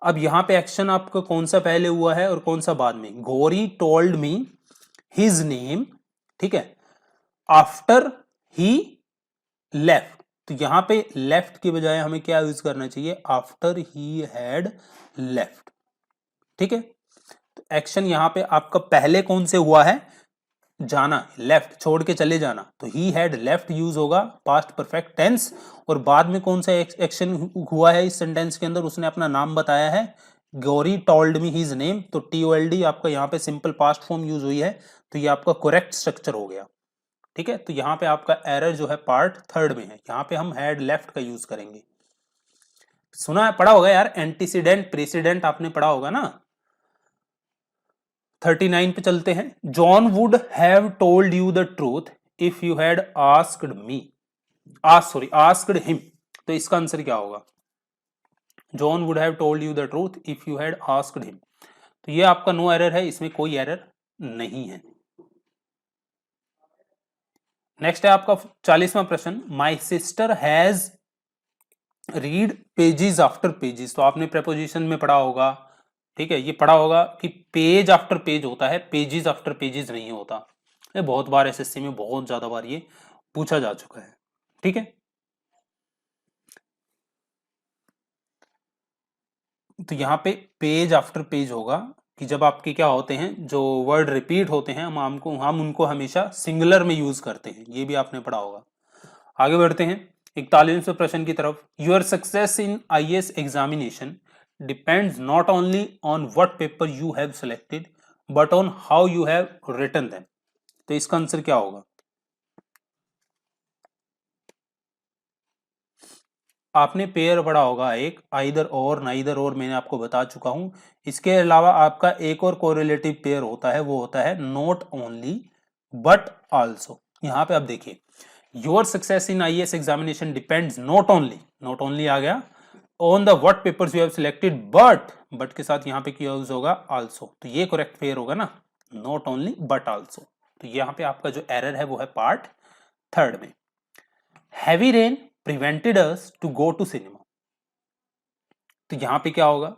अब यहां पे एक्शन आपका कौन सा पहले हुआ है और कौन सा बाद में, Gauri told me his name, ठीक है, आफ्टर ही लेफ्ट, तो यहां पे लेफ्ट की बजाय हमें क्या यूज करना चाहिए, आफ्टर ही हैड लेफ्ट। ठीक है, तो एक्शन यहाँ पे आपका पहले कौन से हुआ है, जाना, लेफ्ट, छोड़ के चले जाना, तो ही हैड लेफ्ट यूज होगा पास्ट परफेक्ट टेंस। और बाद में कौन सा एक्शन हुआ है इस सेंटेंस के अंदर, उसने अपना नाम बताया है, Gauri told me his name, तो TOLD आपका यहाँ पे सिंपल पास्ट फॉर्म यूज हुई है, तो ये आपका करेक्ट स्ट्रक्चर हो गया। ठीक है, तो यहाँ पे आपका एरर जो है पार्ट थर्ड में है, यहाँ पे हम हैड लेफ्ट का यूज करेंगे। सुना है, पढ़ा होगा यार, एंटीसीडेंट प्रेसिडेंट आपने पढ़ा होगा ना। 39 पे चलते हैं। John would have told you the truth if you had asked me, asked him, तो इसका आंसर क्या होगा, John would have told you the truth if you had asked him, तो ये आपका नो एरर है, इसमें कोई एरर नहीं है। नेक्स्ट है आपका 40वां प्रश्न, my sister has read pages after pages, तो आपने प्रेपोजिशन में पढ़ा होगा, ठीक है, ये पढ़ा होगा कि पेज आफ्टर पेज होता है, पेजेस आफ्टर पेजेस नहीं होता। ये बहुत बार SSC में बहुत ज्यादा बार ये पूछा जा चुका है। ठीक है, तो यहाँ पे पेज आफ्टर पेज होगा कि जब आपके क्या होते हैं, जो वर्ड रिपीट होते हैं हम उनको हमेशा सिंगुलर में यूज करते हैं, ये भी आपने पढ़ा होगा। आगे बढ़ते हैं 41वें प्रश्न की तरफ। Your success in IAS examination depends not only on what paper you have selected but on how you have written them, तो इसका आंसर क्या होगा, आपने पेयर पढ़ा होगा एक, आइदर और नाइदर और, मैंने आपको बता चुका हूं। इसके अलावा आपका एक और कोरिलेटिव पेयर होता है, वो होता है नॉट ओनली बट आल्सो। यहां पे आप देखिए, your success in IAS examination depends not only आ गया, on the what papers you have selected, but के साथ यहाँ पे क्या यूज होगा, आल्सो, तो ये करेक्ट पेयर होगा ना, नॉट ओनली बट आल्सो। तो यहाँ पे आपका जो एरर है वो है पार्ट थर्ड में। Heavy rain prevented us to go to cinema, तो यहां पे क्या होगा,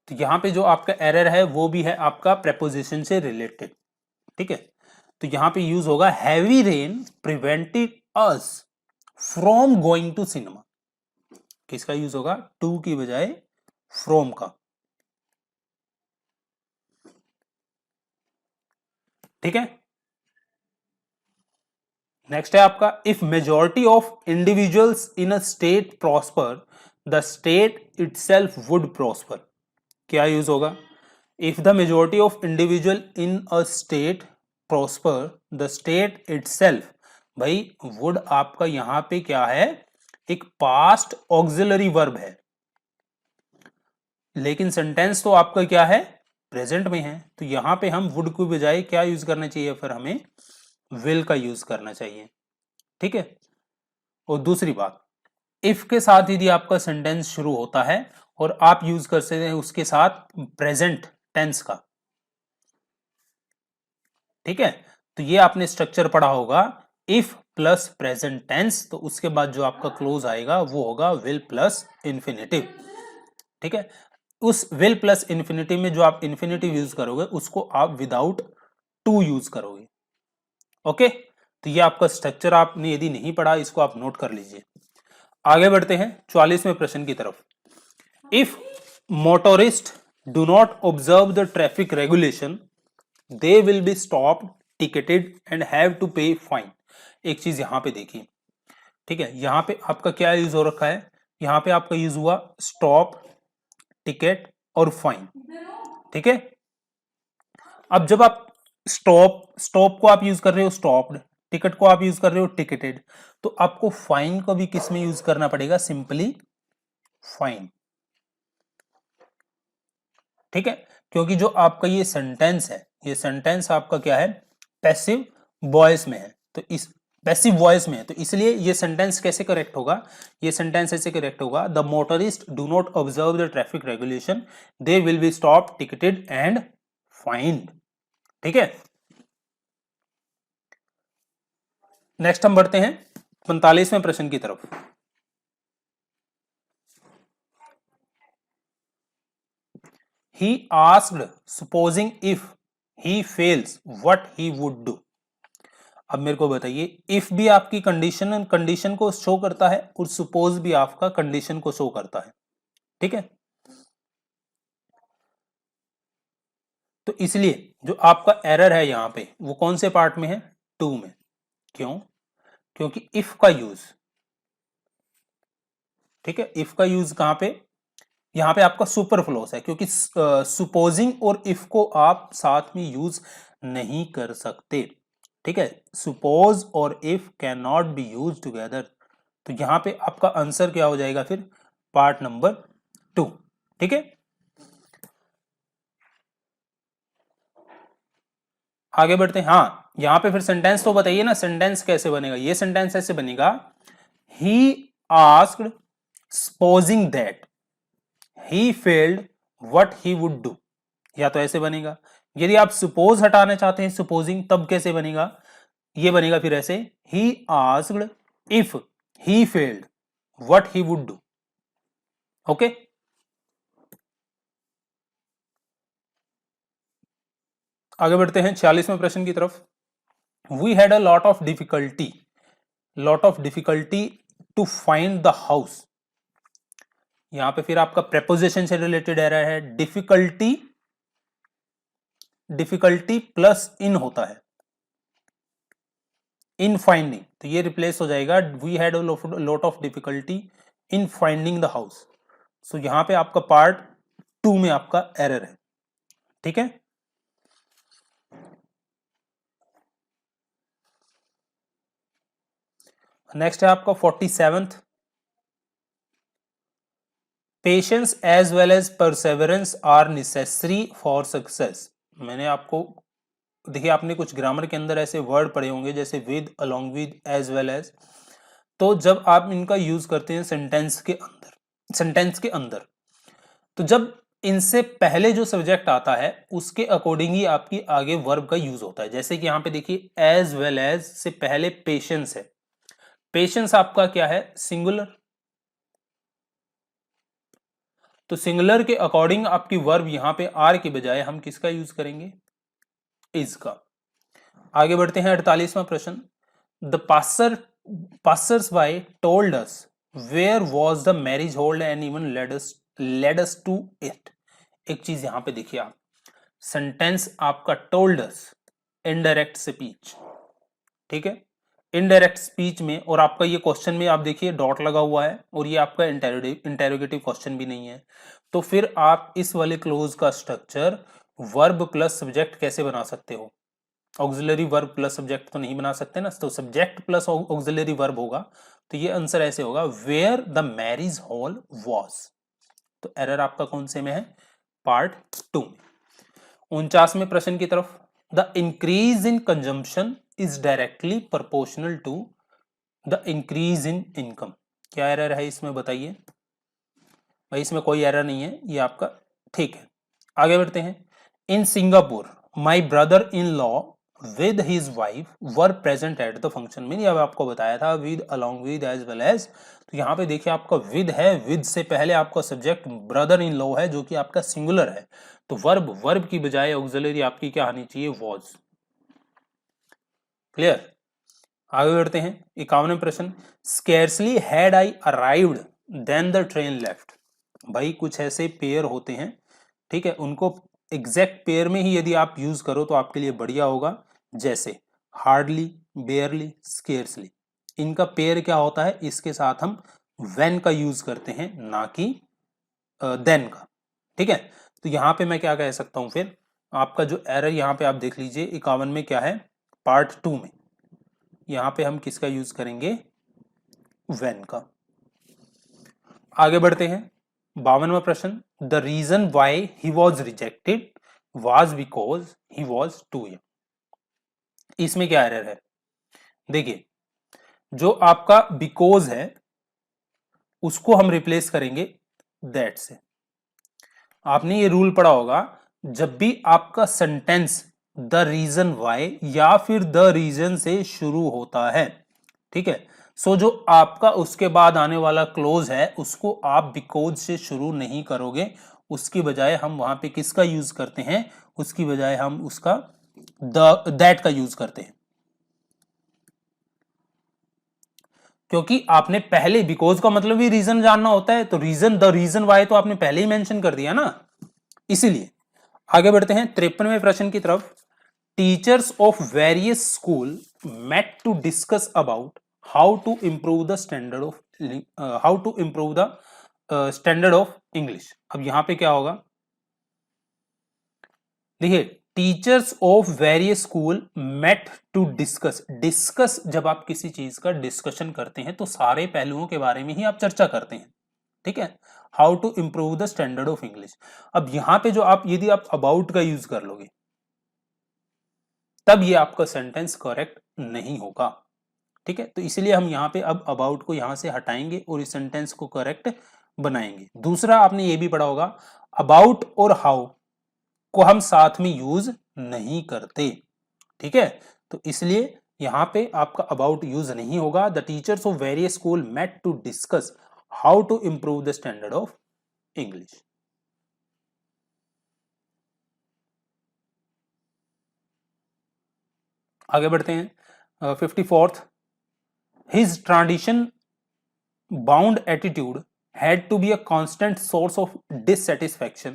तो यहां पे जो आपका एरर है वो भी है आपका प्रेपोजिशन से रिलेटेड। ठीक है, तो यहां पे यूज होगा heavy rain prevented us from going to cinema, किसका यूज होगा, टू की बजाय फ्रॉम का। ठीक है, नेक्स्ट है आपका, if majority of individuals in a state prosper the state itself would prosper, क्या यूज होगा, if the majority of individual in a state prosper the state itself, भाई वुड आपका यहां पे क्या है, एक पास्ट ऑक्सिलरी वर्ब है, लेकिन सेंटेंस तो आपका क्या है, प्रेजेंट में है, तो यहां पे हम वुड के बजाय क्या यूज करना चाहिए, फिर हमें विल का यूज करना चाहिए। ठीक है, और दूसरी बात, इफ के साथ यदि आपका सेंटेंस शुरू होता है और आप यूज कर सकते हैं उसके साथ प्रेजेंट टेंस का। ठीक है, तो ये आपने स्ट्रक्चर पढ़ा होगा, इफ प्लस प्रेजेंट टेंस, तो उसके बाद जो आपका क्लोज आएगा वो होगा विल प्लस इन्फिनेटिव। ठीक है, उस विल प्लस इन्फिनेटिव में जो आप इन्फिनेटिव यूज करोगे उसको आप विदाउट टू यूज करोगे। ओके, तो ये आपका स्ट्रक्चर आपने यदि नहीं पढ़ा इसको आप नोट कर लीजिए। आगे बढ़ते हैं 44वें प्रश्न की तरफ। If motorist do not observe the traffic regulation they will be stopped, ticketed and have to pay fine. एक चीज यहां पे देखिए, ठीक है, यहां पे आपका क्या यूज हो रखा है, यहां पे आपका यूज हुआ स्टॉप, टिकट और फाइन। ठीक है, अब जब आप स्टॉप को आप यूज कर रहे हो स्टॉप्ड, टिकट को आप यूज कर रहे हो टिकटेड, तो आपको फाइन को भी किस में यूज करना पड़ेगा, सिंपली फाइन। ठीक है, क्योंकि जो आपका ये सेंटेंस है, ये सेंटेंस आपका क्या है, पैसिव वॉइस में है, तो इस पैसिव वॉइस में है, तो इसलिए ये सेंटेंस कैसे करेक्ट होगा, ये सेंटेंस ऐसे करेक्ट होगा, the motorist do not observe the traffic regulation they will be stop, ticketed and find. ठीक है, नेक्स्ट हम बढ़ते हैं 45वें प्रश्न की तरफ। He asked, supposing if he fails, what he would do. अब मेरे को बताइए, इफ भी आपकी कंडीशन को शो करता है और सपोज भी आपका कंडीशन को शो करता है। ठीक है, तो इसलिए जो आपका एरर है यहां पे वो कौन से पार्ट में है, 2 में। क्यों? क्योंकि इफ का यूज, ठीक है, इफ का यूज कहां पे, यहां पे आपका सुपरफ्लोस है, क्योंकि सुपोजिंग और इफ को आप साथ में यूज नहीं कर सकते, ठीक है। सुपोज और if can not be use together. तो यहां पे आपका आंसर क्या हो जाएगा फिर, पार्ट नंबर 2, ठीक है। आगे बढ़ते हैं। हाँ, यहां पे फिर सेंटेंस तो बताइए ना, सेंटेंस कैसे बनेगा। ये सेंटेंस ऐसे बनेगा, he asked supposing that he failed what he would do. या तो ऐसे बनेगा, यदि आप सपोज हटाना चाहते हैं सपोजिंग, तब कैसे बनेगा, ये बनेगा फिर ऐसे, he asked if he failed what he would do. Okay, आगे बढ़ते हैं 46वें प्रश्न की तरफ। We had a lot of difficulty to find the house. यहां पे फिर आपका प्रेपोजिशन से रिलेटेड एरर है। डिफिकल्टी प्लस इन होता है, इन फाइंडिंग, तो ये रिप्लेस हो जाएगा, we had a lot of difficulty in finding the house. So यहां पे आपका पार्ट 2 में आपका एरर है, ठीक है। नेक्स्ट है आपका 47th, patience as well as perseverance are necessary for success. मैंने आपको, देखिए आपने कुछ ग्रामर के अंदर ऐसे वर्ड पढ़े होंगे जैसे with, along with, as well as. तो जब आप इनका यूज करते हैं सेंटेंस के अंदर, तो जब इनसे पहले जो सब्जेक्ट आता है उसके अकॉर्डिंग ही आपकी आगे वर्ब का यूज होता है। जैसे कि यहां पे देखिए, एज वेल एज से पहले पेशेंस है, पेशेंस आपका क्या है, सिंगुलर। तो सिंगुलर के अकॉर्डिंग आपकी वर्ब यहां पे आर की बजाय हम किसका यूज करेंगे, इज का। आगे बढ़ते हैं 48वां प्रश्न, the passers by told us where was the marriage hall and even led us to it. एक चीज यहां पे देखिए आप, सेंटेंस आपका टोल्ड अस, इनडायरेक्ट स्पीच, ठीक है, इनडायरेक्ट स्पीच में, और आपका ये क्वेश्चन में आप देखिए डॉट लगा हुआ है, और ये आपका इंटेरोगेटिव क्वेश्चन भी नहीं है। तो फिर आप इस वाले क्लोज का स्ट्रक्चर वर्ब प्लस सब्जेक्ट कैसे बना सकते हो, ऑक्सिलरी वर्ब प्लस सब्जेक्ट तो नहीं बना सकते ना, तो सब्जेक्ट प्लस ऑक्सिलरी वर्ब होगा। तो ये आंसर ऐसे होगा, where the marriage hall was. तो एरर आपका कौन से में है, पार्ट 2 में। 49वें प्रश्न की तरफ, the increase in consumption is directly proportional to the increase in income. क्या एरर है इसमें बताइए भाई, इसमें कोई एरर नहीं है, ये आपका ठीक है। आगे बढ़ते हैं। In Singapore my brother in law with his wife were present at the function. मैंने अब आपको बताया था with, along with, as well as. तो यहाँ पे देखिए आपका विद है, विद से पहले आपका सब्जेक्ट ब्रदर इन लॉ है जो कि आपका सिंगुलर है। तो वर्ब की बजाय ऑक्सिलरी आपकी क्या आनी चाहिए, वॉज। क्लियर, आगे बढ़ते हैं। 51वें प्रश्न, scarcely had I arrived then the train left. भाई कुछ ऐसे पेयर होते हैं, ठीक है, उनको एग्जैक्ट पेयर में ही यदि आप यूज करो तो आपके लिए बढ़िया होगा। जैसे हार्डली, बेयरली, स्केर्सली, इनका पेयर क्या होता है, इसके साथ हम व्हेन का यूज करते हैं, ना कि देन का, ठीक है। तो यहां पे मैं क्या कह सकता हूं, फिर आपका जो एरर यहां पे आप देख लीजिए 51 में क्या है, पार्ट 2 में यहां पे हम किसका यूज करेंगे, व्हेन का। आगे बढ़ते हैं। 52वां प्रश्न, the reason why he was rejected was because he was too young. इसमें क्या एरर है, देखिए जो आपका बिकॉज है उसको हम रिप्लेस करेंगे दैट से। आपने ये रूल पढ़ा होगा, जब भी आपका सेंटेंस द रीजन वाई या फिर द रीजन से शुरू होता है, ठीक है, सो जो आपका उसके बाद आने वाला क्लोज है उसको आप बिकॉज से शुरू नहीं करोगे, उसकी बजाय हम वहां पे किसका यूज करते हैं, उसकी बजाय हम उसका दैट का यूज करते हैं। क्योंकि आपने पहले बिकॉज का मतलब ही रीजन जानना होता है, तो रीजन, द रीजन वाई तो आपने पहले ही मेंशन कर दिया ना, इसीलिए। आगे बढ़ते हैं 53वें प्रश्न की तरफ। Teachers of various school met to discuss about how to improve the standard of standard of English. अब यहां पे क्या होगा, देखिए, teachers of various school met to discuss जब आप किसी चीज का डिस्कशन करते हैं तो सारे पहलुओं के बारे में ही आप चर्चा करते हैं, ठीक है। How to improve the standard of English. अब यहां पे जो आप यदि आप अबाउट का यूज कर लोगे तब ये आपका सेंटेंस करेक्ट नहीं होगा, ठीक है। तो इसलिए हम यहां पे अब अबाउट को यहां से हटाएंगे और इस सेंटेंस को करेक्ट बनाएंगे। दूसरा आपने ये भी पढ़ा होगा, अबाउट और हाउ को हम साथ में यूज नहीं करते, ठीक है। तो इसलिए यहां पे आपका अबाउट यूज नहीं होगा। The teachers of various school met to discuss how to improve the standard of English. आगे बढ़ते हैं 54th। His tradition bound attitude had to be a constant source of dissatisfaction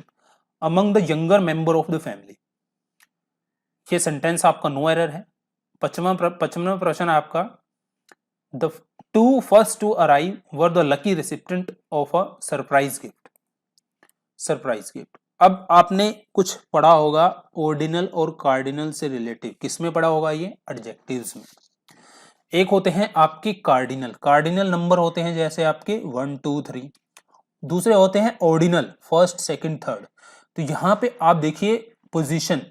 among the younger member of the family। ये सेंटेंस आपका नो एरर है। 55वां प्रश्न आपका, the two first to arrive were the lucky recipient of a surprise gift. Surprise gift. अब आपने कुछ पढ़ा होगा ऑर्डिनल और कार्डिनल से रिलेटिव। किसमें पढ़ा होगा ये? एडजेक्टिव्स में। एक होते हैं आपके कार्डिनल, कार्डिनल नंबर होते हैं जैसे आपके 1 2 3। दूसरे होते हैं ऑर्डिनल, फर्स्ट सेकंड थर्ड। तो यहां पे आप देखिए पोजीशन,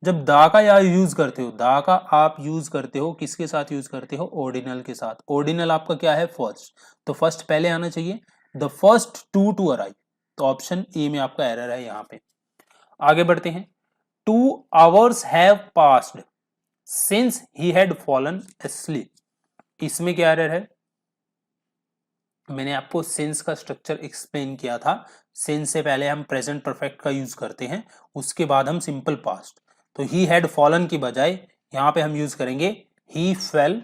जब दा का या यूज करते हो, दा का आप यूज करते हो किसके साथ यूज करते हो? ऑर्डिनल के साथ। ऑर्डिनल आपका क्या है? फर्स्ट। तो फर्स्ट पहले आना चाहिए, द फर्स्ट टू अराइव। तो ऑप्शन ए में आपका एरर है यहां पे। आगे बढ़ते हैं। 2 hours have passed since he had fallen asleep। इसमें क्या एरर है? मैंने आपको सिंस का स्ट्रक्चर एक्सप्लेन किया था। सिंस से पहले हम प्रेजेंट परफेक्ट का यूज करते हैं, उसके बाद हम सिंपल पास्ट। तो ही हैड फॉलन की बजाय यहां पे हम यूज करेंगे ही फेल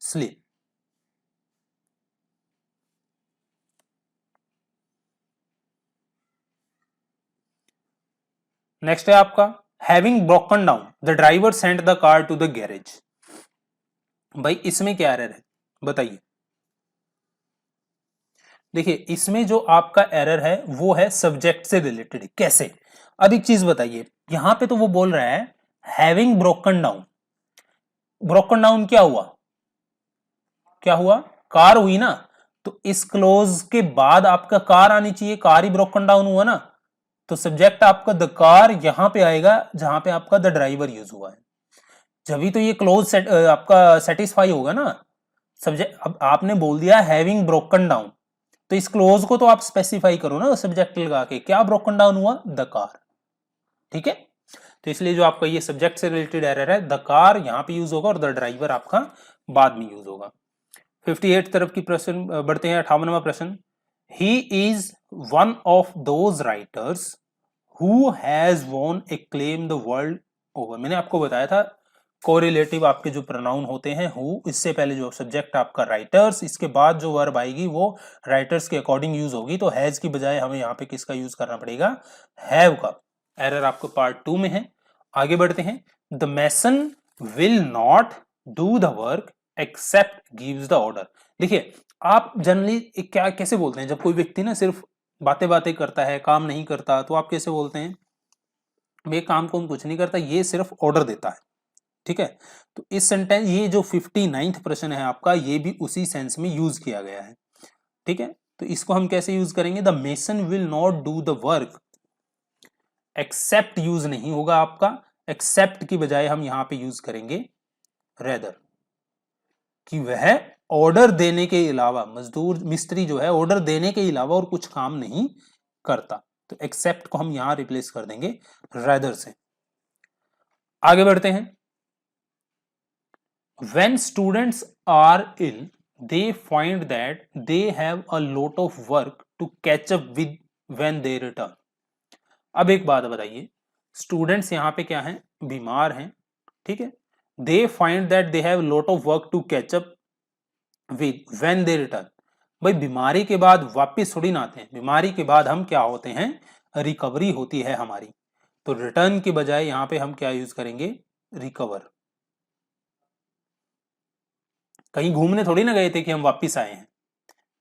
स्लीप। नेक्स्ट है आपका, having broken down the driver sent the car to the garage. भाई इसमें क्या एरर है बताइए? देखिए इसमें जो आपका एरर है वो है सब्जेक्ट से रिलेटेड। कैसे? अब एक चीज बताइए, यहां पे तो वो बोल रहा है having broken down. Broken down क्या हुआ? क्या हुआ? कार हुई ना। तो इस क्लोज के बाद आपका कार आनी चाहिए, कार ही ब्रोकन डाउन हुआ ना। तो सब्जेक्ट आपका द कार यहां पे आएगा जहां पे आपका द ड्राइवर यूज हुआ है, जब भी तो ये क्लोज आपका सेटिस्फाई होगा ना। सब्जेक्ट, अब आपने बोल दिया हैविंग ब्रोकन डाउन, तो इस क्लोज को तो आप स्पेसिफाई करो ना सब्जेक्ट लगा के, क्या ब्रोकन डाउन हुआ? द कार, ठीक है। तो इसलिए जो आपका ये सब्जेक्ट से रिलेटेड एरर है, द कार यहां पे यूज होगा और द ड्राइवर आपका बाद में यूज होगा। 58 तरफ की प्रश्न बढ़ते हैं। 58वां प्रश्न, he is one of those writers who has won acclaim the world over. मैंने आपको बताया था कोरिलेटिव आपके जो प्रोनाउन होते हैं हु, इससे पहले जो सब्जेक्ट आपका राइटर्स, इसके बाद जो वर्ब आएगी वो राइटर्स के अकॉर्डिंग यूज होगी। तो हैज की बजाय हमें यहाँ पे किसका यूज करना पड़ेगा? हैव का। एरर आपको पार्ट 2 में है। आगे बढ़ते हैं। The mason will not do the work except gives the order. देखिए आप जनरली क्या कैसे बोलते हैं, जब कोई व्यक्ति ना सिर्फ बातें बातें करता है, काम नहीं करता, तो आप कैसे बोलते हैं? ये काम को कुछ नहीं करता, ये सिर्फ ऑर्डर देता है, ठीक है। तो इस सेंटेंस, ये जो 59th प्रश्न है आपका, ये भी उसी सेंस में यूज किया गया है, ठीक है। तो इसको हम कैसे यूज करेंगे? The mason will not do the work, except use नहीं होगा आपका, एक्सेप्ट की बजाय हम यहां पे यूज करेंगे रेदर, कि वह ऑर्डर देने के अलावा, मजदूर मिस्त्री जो है ऑर्डर देने के अलावा और कुछ काम नहीं करता। तो एक्सेप्ट को हम यहां रिप्लेस कर देंगे रेदर से। आगे बढ़ते हैं। when students are ill they find that they have a lot of work to catch up with when they return। अब एक बात बताइए, स्टूडेंट्स यहां पे क्या हैं? बीमार हैं, ठीक है। they find that they have lot of work to catch up with when they return। भाई बीमारी के बाद वापिस थोड़ी ना आते हैं, बीमारी के बाद हम क्या होते हैं? रिकवरी होती है हमारी। तो रिटर्न के बजाय यहां पे हम क्या यूज करेंगे, रिकवर। कहीं घूमने थोड़ी ना गए थे कि हम वापिस आए हैं,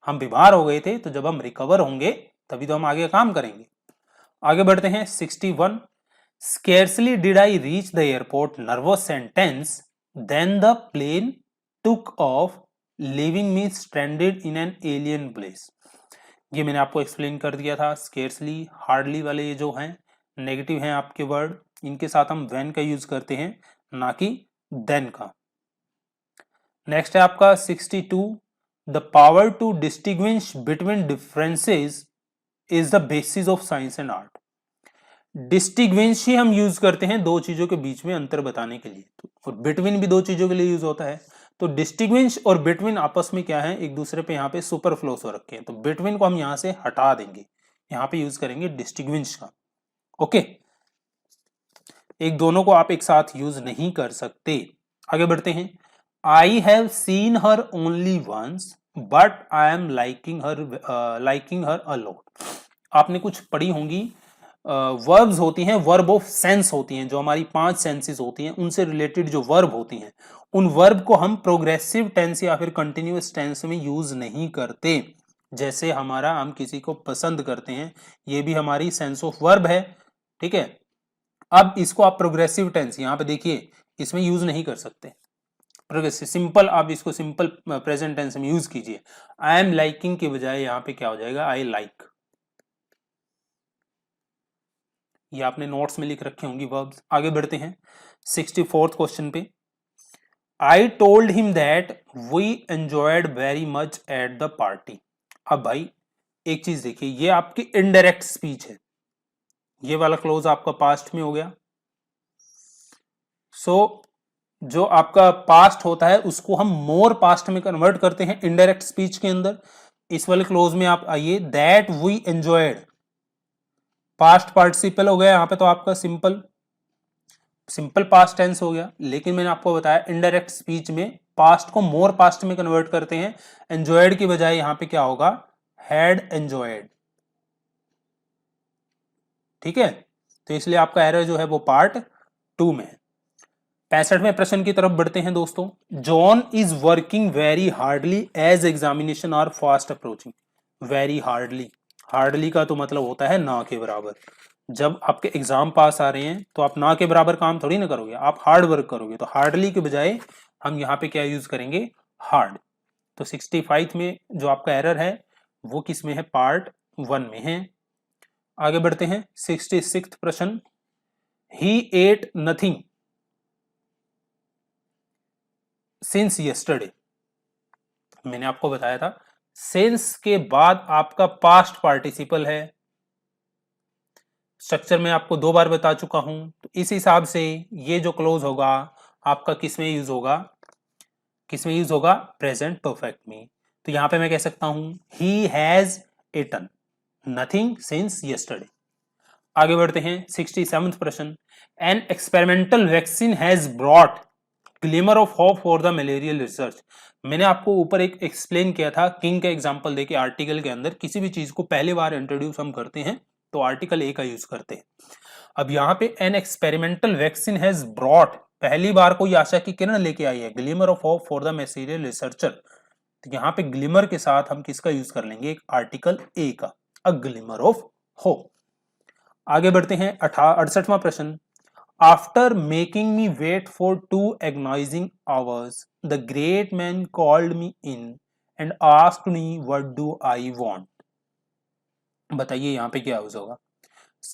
हम बीमार हो गए थे, तो जब हम रिकवर होंगे तभी तो हम आगे काम करेंगे। आगे बढ़ते हैं 61। Scarcely did I reach the airport nervous and tense then the plane took off leaving me stranded in an alien place. ये मैंने आपको एक्सप्लेन कर दिया था। स्केर्सली, हार्डली वाले ये जो हैं नेगेटिव हैं आपके वर्ड, इनके साथ हम व्हेन का यूज करते हैं, ना कि देन का। नेक्स्ट है आपका 62। The power to distinguish between differences is the basis of science and art. Distinguish ही हम यूज करते हैं दो चीजों के बीच में अंतर बताने के लिए, और बिटवीन भी दो चीजों के लिए यूज होता है। तो डिस्टिंग्विश और बिटवीन आपस में क्या है, एक दूसरे पे यहाँ पे सुपरफ्लोस हो रखे हैं, तो बिटवीन को हम यहां से हटा देंगे, यहाँ पे यूज करेंगे डिस्टिंग्विश का। ओके, एक दोनों को आप एक साथ यूज नहीं कर सकते। आगे बढ़ते हैं। I have seen her only once but I am liking her a lot. आपने कुछ पढ़ी होंगी, वर्ब्स होती हैं, वर्ब ऑफ सेंस होती हैं, जो हमारी 5 सेंसेस होती हैं उनसे रिलेटेड जो वर्ब होती हैं, उन वर्ब को हम प्रोग्रेसिव टेंस या फिर कंटिन्यूअस टेंस में यूज नहीं करते। जैसे हमारा हम किसी को पसंद करते हैं, ये भी हमारी सेंस ऑफ वर्ब है, ठीक है। अब इसको आप प्रोग्रेसिव टेंस यहां पे देखिए इसमें यूज नहीं कर सकते। प्रोग्रेसिव सिंपल, आप इसको सिंपल प्रेजेंट टेंस में यूज कीजिए। आई एम लाइकिंग के बजाय यहां पे क्या हो जाएगा, आई लाइक। ये आपने नोट्स में लिख रखे होंगी वर्ब्स। आगे बढ़ते हैं 64th क्वेश्चन पे। I told him that we enjoyed very much at the party. अब भाई एक चीज देखिए, ये आपकी इनडायरेक्ट स्पीच है, ये वाला क्लोज आपका पास्ट में हो गया। सो जो आपका पास्ट होता है उसको हम मोर पास्ट में कन्वर्ट करते हैं इनडायरेक्ट स्पीच के अंदर। इस वाले क्लोज में आप आइए, that we enjoyed, past participle हो गया यहां पे, तो आपका सिंपल पास्ट टेंस हो गया। लेकिन मैंने आपको बताया इनडायरेक्ट स्पीच में पास्ट को मोर पास्ट में कन्वर्ट करते हैं, एंजॉयड की बजाय यहां पे क्या होगा, हैड एंजॉयड। ठीक है, तो इसलिए आपका एरर जो है वो पार्ट 2 में है। 65वें प्रश्न की तरफ बढ़ते हैं दोस्तों। John is working very hardly as examination are fast approaching. Very hardly, hardly का तो मतलब होता है ना के बराबर। जब आपके एग्जाम पास आ रहे हैं तो आप ना के बराबर काम थोड़ी ना करोगे, आप हार्ड वर्क करोगे। तो हार्डली के बजाय हम यहाँ पे क्या यूज करेंगे, हार्ड। तो 65 में जो आपका एरर है वो किस में है, पार्ट 1 में है। आगे बढ़ते हैं 66 प्रश्न। ही एट नथिंग सिंस यस्टरडे। मैंने आपको बताया था सिंस के बाद आपका पास्ट पार्टिसिपल है। स्ट्रक्चर में आपको 2 बार बता चुका हूं, तो इस हिसाब से ये जो क्लोज होगा आपका किसमें यूज होगा, किसमें यूज होगा, प्रेजेंट परफेक्ट में। तो यहां पे मैं कह सकता हूं he has Eton nothing since yesterday. आगे बढ़ते हैं 67th प्रश्न। An experimental vaccine has brought glimmer of hope for the malarial research. मैंने आपको ऊपर एक एक्सप्लेन किया था किंग का एग्जांपल देके, आर्टिकल के अंदर किसी भी चीज को पहली बार इंट्रोड्यूस हम करते हैं तो आर्टिकल ए का यूज करते हैं। अब यहाँ पे an experimental vaccine has brought, पहली बार कोई आशा की किरण लेके आई है, glimmer of hope for the malarial researcher. तो यहाँ पे ग्लिमर के साथ हम किसका यूज कर लेंगे, एक आर्टिकल ए का, अ ग्लिमर ऑफ होप। आगे बढ़ते हैं 68वां प्रश्न। After making me wait for 2 agonizing hours, the great man called me in and asked me what do I want। बताइए यहाँ पे क्या यूज होगा।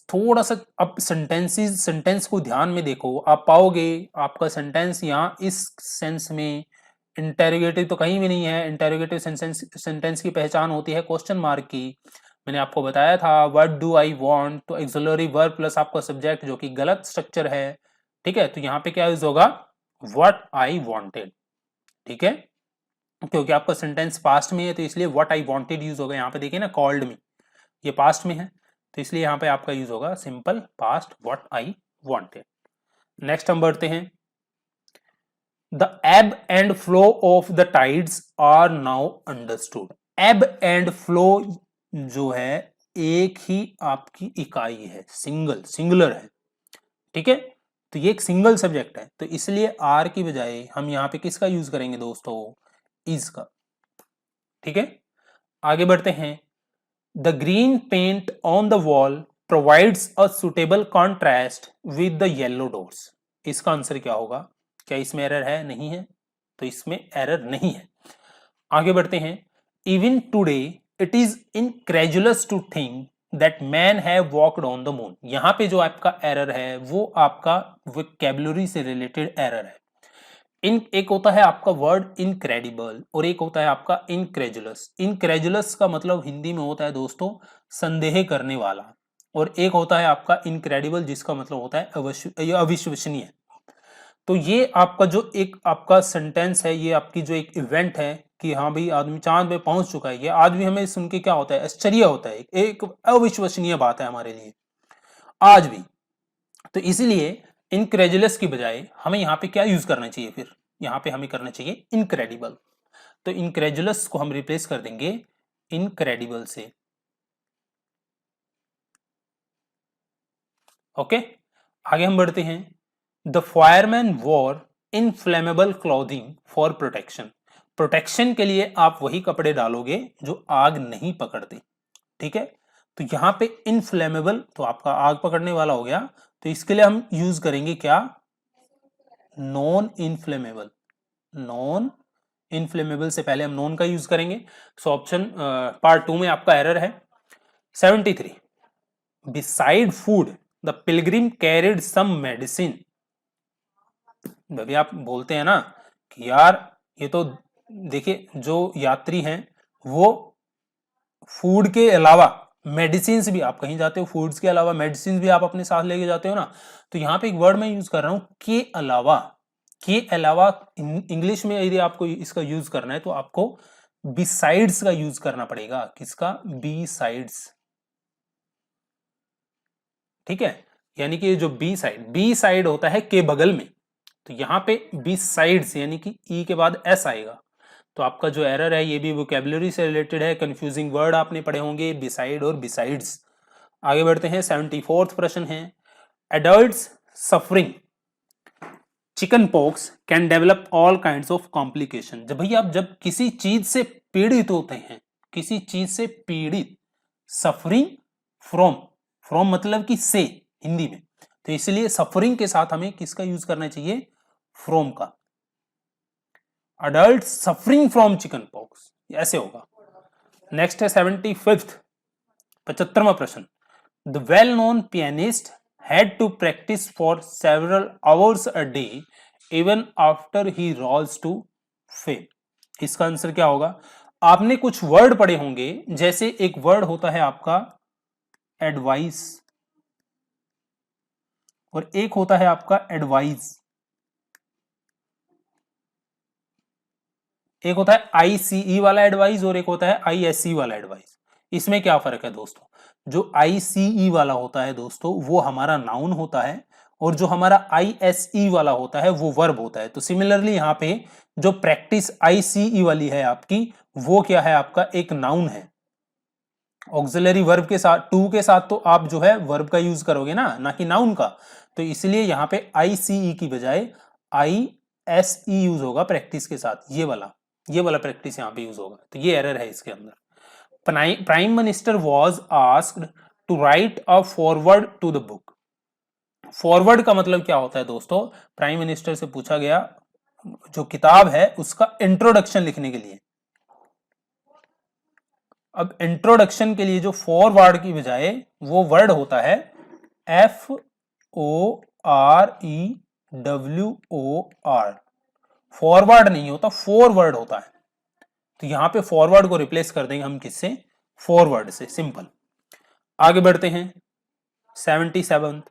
थोड़ा सा अब सेंटेंस को ध्यान में देखो, आप पाओगे आपका सेंटेंस यहाँ इस सेंस में इंटेरोगेटिव तो कहीं भी नहीं है। इंटेरोगेटिव सेंटेंस की पहचान होती है क्वेश्चन मार्क की। मैंने आपको बताया था व्हाट डू आई वांट, तो एक्सिलरी वर्ब प्लस आपका सब्जेक्ट, जो कि गलत स्ट्रक्चर है। ठीक है, तो यहाँ पे क्या यूज होगा, व्हाट आई वांटेड। ठीक है, क्योंकि आपका सेंटेंस पास्ट में है तो इसलिए व्हाट आई वांटेड यूज होगा। यहाँ पे देखिए ना, कॉल्ड मी, ये पास्ट में है तो इसलिए यहाँ पे आपका यूज होगा simple past, what I wanted. Next हम बढ़ते हैं। The ebb and flow of the tides are now understood. Ebb and flow जो है एक ही आपकी इकाई है, सिंगुलर है, ठीक है। तो ये एक सिंगल सब्जेक्ट है, तो इसलिए आर की बजाय हम यहाँ पे किसका यूज करेंगे दोस्तों, इज का, ठीक है। आगे बढ़ते हैं। The green paint on the wall provides a suitable contrast with the yellow doors. इसका आंसर क्या होगा, क्या इसमें एरर है, नहीं है, तो इसमें एरर नहीं है। आगे बढ़ते हैं। Even today it is incredulous to think that man have walked on the moon. यहां पे जो आपका एरर है वो आपका वोकैबुलरी से रिलेटेड एरर है। इन एक होता है आपका वर्ड इनक्रेडिबल और एक होता है आपका इनक्रेजुलस। इनक्रेजुलस का मतलब हिंदी में होता है दोस्तों संदेह करने वाला, और एक होता है आपका इनक्रेडिबल जिसका मतलब होता है अविश्वसनीय। तो ये आपका जो एक आपका सेंटेंस है, ये आपकी जो एक इवेंट है कि हाँ भाई आदमी चांद पे पहुंच चुका है, ये आज भी हमें सुन के क्या होता है, आश्चर्य होता है, एक अविश्वसनीय बात है हमारे लिए आज भी। तो इसीलिए इनक्रेजुलस की बजाय हमें यहाँ पे क्या यूज करना चाहिए, फिर यहाँ पे हमें करना चाहिए इनक्रेडिबल। तो इनक्रेजुलस को हम रिप्लेस कर देंगे इनक्रेडिबल से, ओके। आगे हम बढ़ते हैं। The fireman war inflammable clothing for protection. Protection के लिए आप वही कपड़े डालोगे जो आग नहीं पकड़ते, ठीक है। तो यहां पे इनफ्लेमेबल तो आपका आग पकड़ने वाला हो गया, तो इसके लिए हम यूज करेंगे क्या, नॉन इनफ्लेमेबल। नॉन इनफ्लेमेबल से पहले हम नॉन का यूज करेंगे। सो ऑप्शन पार्ट 2 में आपका एरर है। 73 beside food the pilgrim carried some medicine. अभी आप बोलते हैं ना कि यार ये तो देखिए जो यात्री हैं वो फूड के अलावा मेडिसिन भी, आप कहीं जाते हो फूड्स के अलावा मेडिसिन भी आप अपने साथ लेके जाते हो ना, तो यहाँ पे एक वर्ड मैं यूज कर रहा हूं के अलावा। के अलावा इंग्लिश में यदि आपको इसका यूज करना है तो आपको बिसाइड्स का यूज करना पड़ेगा। किसका, बी साइड्स, ठीक है। यानी कि जो बी साइड होता है के बगल में, तो यहां पे बी साइड्स यानी कि ई के बाद एस आएगा। तो आपका जो एरर है ये भी वोकैबुलरी से रिलेटेड है, कंफ्यूजिंग वर्ड आपने पढ़े होंगे बिसाइड और बिसाइड्स। आगे बढ़ते हैं। 74वां प्रश्न है। Adults suffering chicken pox can develop all kinds of complication. जब भैया आप जब किसी चीज से पीड़ित होते हैं, किसी चीज से पीड़ित, सफरिंग फ्रॉम, फ्रॉम मतलब कि से हिंदी में, तो इसलिए सफरिंग के साथ हमें किसका यूज करना चाहिए, फ्रॉम का। Adult suffering from chicken pox ऐसे होगा। नेक्स्ट है 75th 75वां प्रश्न। The well known pianist had to practice for several hours a day even after he rose to fame। इसका आंसर क्या होगा, आपने कुछ वर्ड पढ़े होंगे, जैसे एक वर्ड होता है आपका एडवाइस और एक होता है आपका एडवाइज, एक होता है आईसीई वाला एडवाइस और एक होता है आईएसई वाला एडवाइस। इसमें क्या फर्क है दोस्तों, जो आईसीई वाला होता है दोस्तों वो हमारा नाउन होता है, और जो हमारा आईएसई वाला होता है वो वर्ब होता है। तो सिमिलरली यहाँ पे जो प्रैक्टिस आईसीई वाली है आपकी, वो क्या है, आपका एक नाउन है। ऑक्सिलरी वर्ब के साथ, टू के साथ तो आप जो है वर्ब का यूज करोगे ना कि नाउन का। तो इसलिए यहाँ पे आईसीई की बजाय आईएसई यूज होगा प्रैक्टिस के साथ, ये वाला प्रैक्टिस यहाँ पे यूज होगा। तो ये एरर है इसके अंदर। Prime minister was asked to write a forward to the book. Forward का मतलब क्या होता है दोस्तों, प्राइम मिनिस्टर से पूछा गया जो किताब है उसका इंट्रोडक्शन लिखने के लिए। अब इंट्रोडक्शन के लिए जो फॉरवर्ड की बजाय वो वर्ड होता है FOREWOR। फॉरवर्ड नहीं होता, फॉरवर्ड होता है। तो यहां पे फॉरवर्ड को रिप्लेस कर देंगे हम किससे, फॉरवर्ड से, सिंपल। आगे बढ़ते हैं। 77th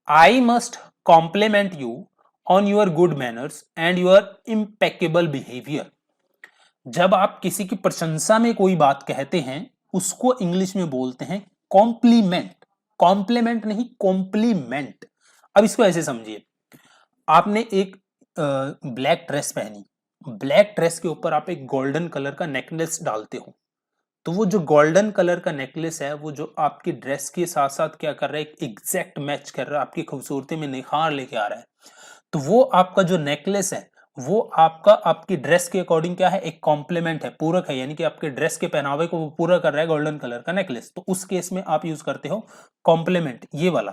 I must compliment you on your good manners and your impeccable behaviour. जब आप किसी की प्रशंसा में कोई बात कहते हैं उसको इंग्लिश में बोलते हैं कॉम्प्लीमेंट। कॉम्प्लीमेंट नहीं, कॉम्प्लीमेंट। अब इसको ऐसे समझिए, आपने एक ब्लैक ड्रेस पहनी, ब्लैक ड्रेस के ऊपर आप एक गोल्डन कलर का नेकलेस डालते हो, तो वो जो गोल्डन कलर का नेकलेस है वो जो आपकी ड्रेस के साथ साथ क्या कर रहा है, एक एग्जैक्ट मैच कर रहा है, आपकी खूबसूरती में निखार लेके आ रहा है। तो वो आपका जो नेकलेस है वो आपका आपकी ड्रेस के अकॉर्डिंग क्या है, एक कॉम्प्लीमेंट है, पूरक है, यानी कि आपके ड्रेस के पहनावे को वो पूरा कर रहा है गोल्डन कलर का नेकलेस। तो उस केस में आप यूज करते हो कॉम्प्लीमेंट, ये वाला।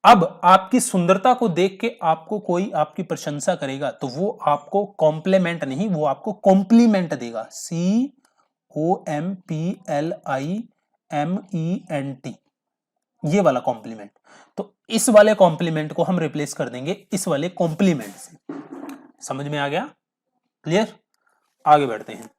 अब आपकी सुंदरता को देख के आपको कोई आपकी प्रशंसा करेगा तो वो आपको कॉम्प्लीमेंट नहीं, वो आपको कॉम्प्लीमेंट देगा, COMPLIMENT, ये वाला कॉम्प्लीमेंट। तो इस वाले कॉम्प्लीमेंट को हम रिप्लेस कर देंगे इस वाले कॉम्प्लीमेंट से। समझ में आ गया? क्लियर? आगे बढ़ते हैं।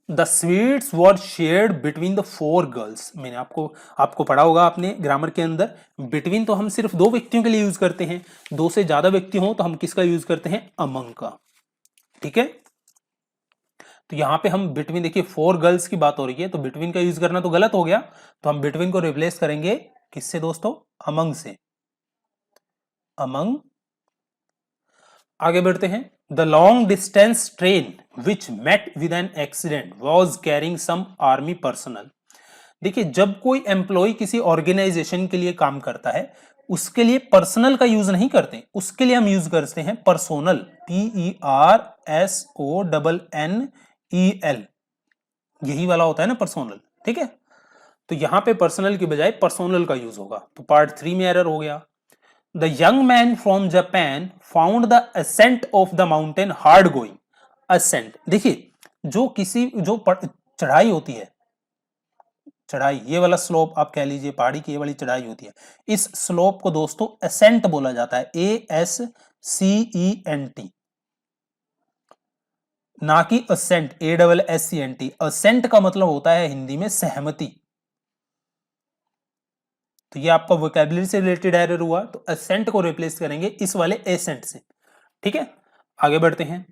The sweets were shared between the 4 girls. मैंने आपको पढ़ा होगा आपने ग्रामर के अंदर, बिटवीन तो हम सिर्फ 2 व्यक्तियों के लिए यूज करते हैं, 2 से ज्यादा व्यक्ति हो तो हम किसका यूज करते हैं, अमंग का। ठीक है, तो यहां पे हम बिटवीन, देखिए 4 गर्ल्स की बात हो रही है तो बिटवीन का यूज करना तो गलत हो गया, तो हम बिटवीन को रिप्लेस करेंगे किससे दोस्तों, अमंग से, अमंग। आगे बढ़ते हैं। The long distance train which met with an accident was carrying some army personnel. देखिए जब कोई एम्प्लॉय किसी ऑर्गेनाइजेशन के लिए काम करता है उसके लिए पर्सनल का यूज नहीं करते, उसके लिए हम यूज करते हैं पर्सोनल, PERSONNEL, यही वाला होता है ना पर्सोनल। ठीक है, तो यहां पे पर्सनल की बजाय पर्सोनल का यूज होगा, तो पार्ट 3 में एरर हो गया। The young man from Japan found the ascent of the mountain hard going. Ascent, देखिए जो चढ़ाई होती है, चढ़ाई, ये वाला स्लोप आप कह लीजिए, पहाड़ी की ये वाली चढ़ाई होती है, इस स्लोप को दोस्तों असेंट बोला जाता है, ASCENT, ना कि असेंट, ASSENT। असेंट का मतलब होता है हिंदी में सहमति। तो ये आपका वोकैबुलरी से रिलेटेड एरर हुआ, तो असेंट को रिप्लेस करेंगे इस वाले एसेंट से। ठीक है, आगे बढ़ते हैं।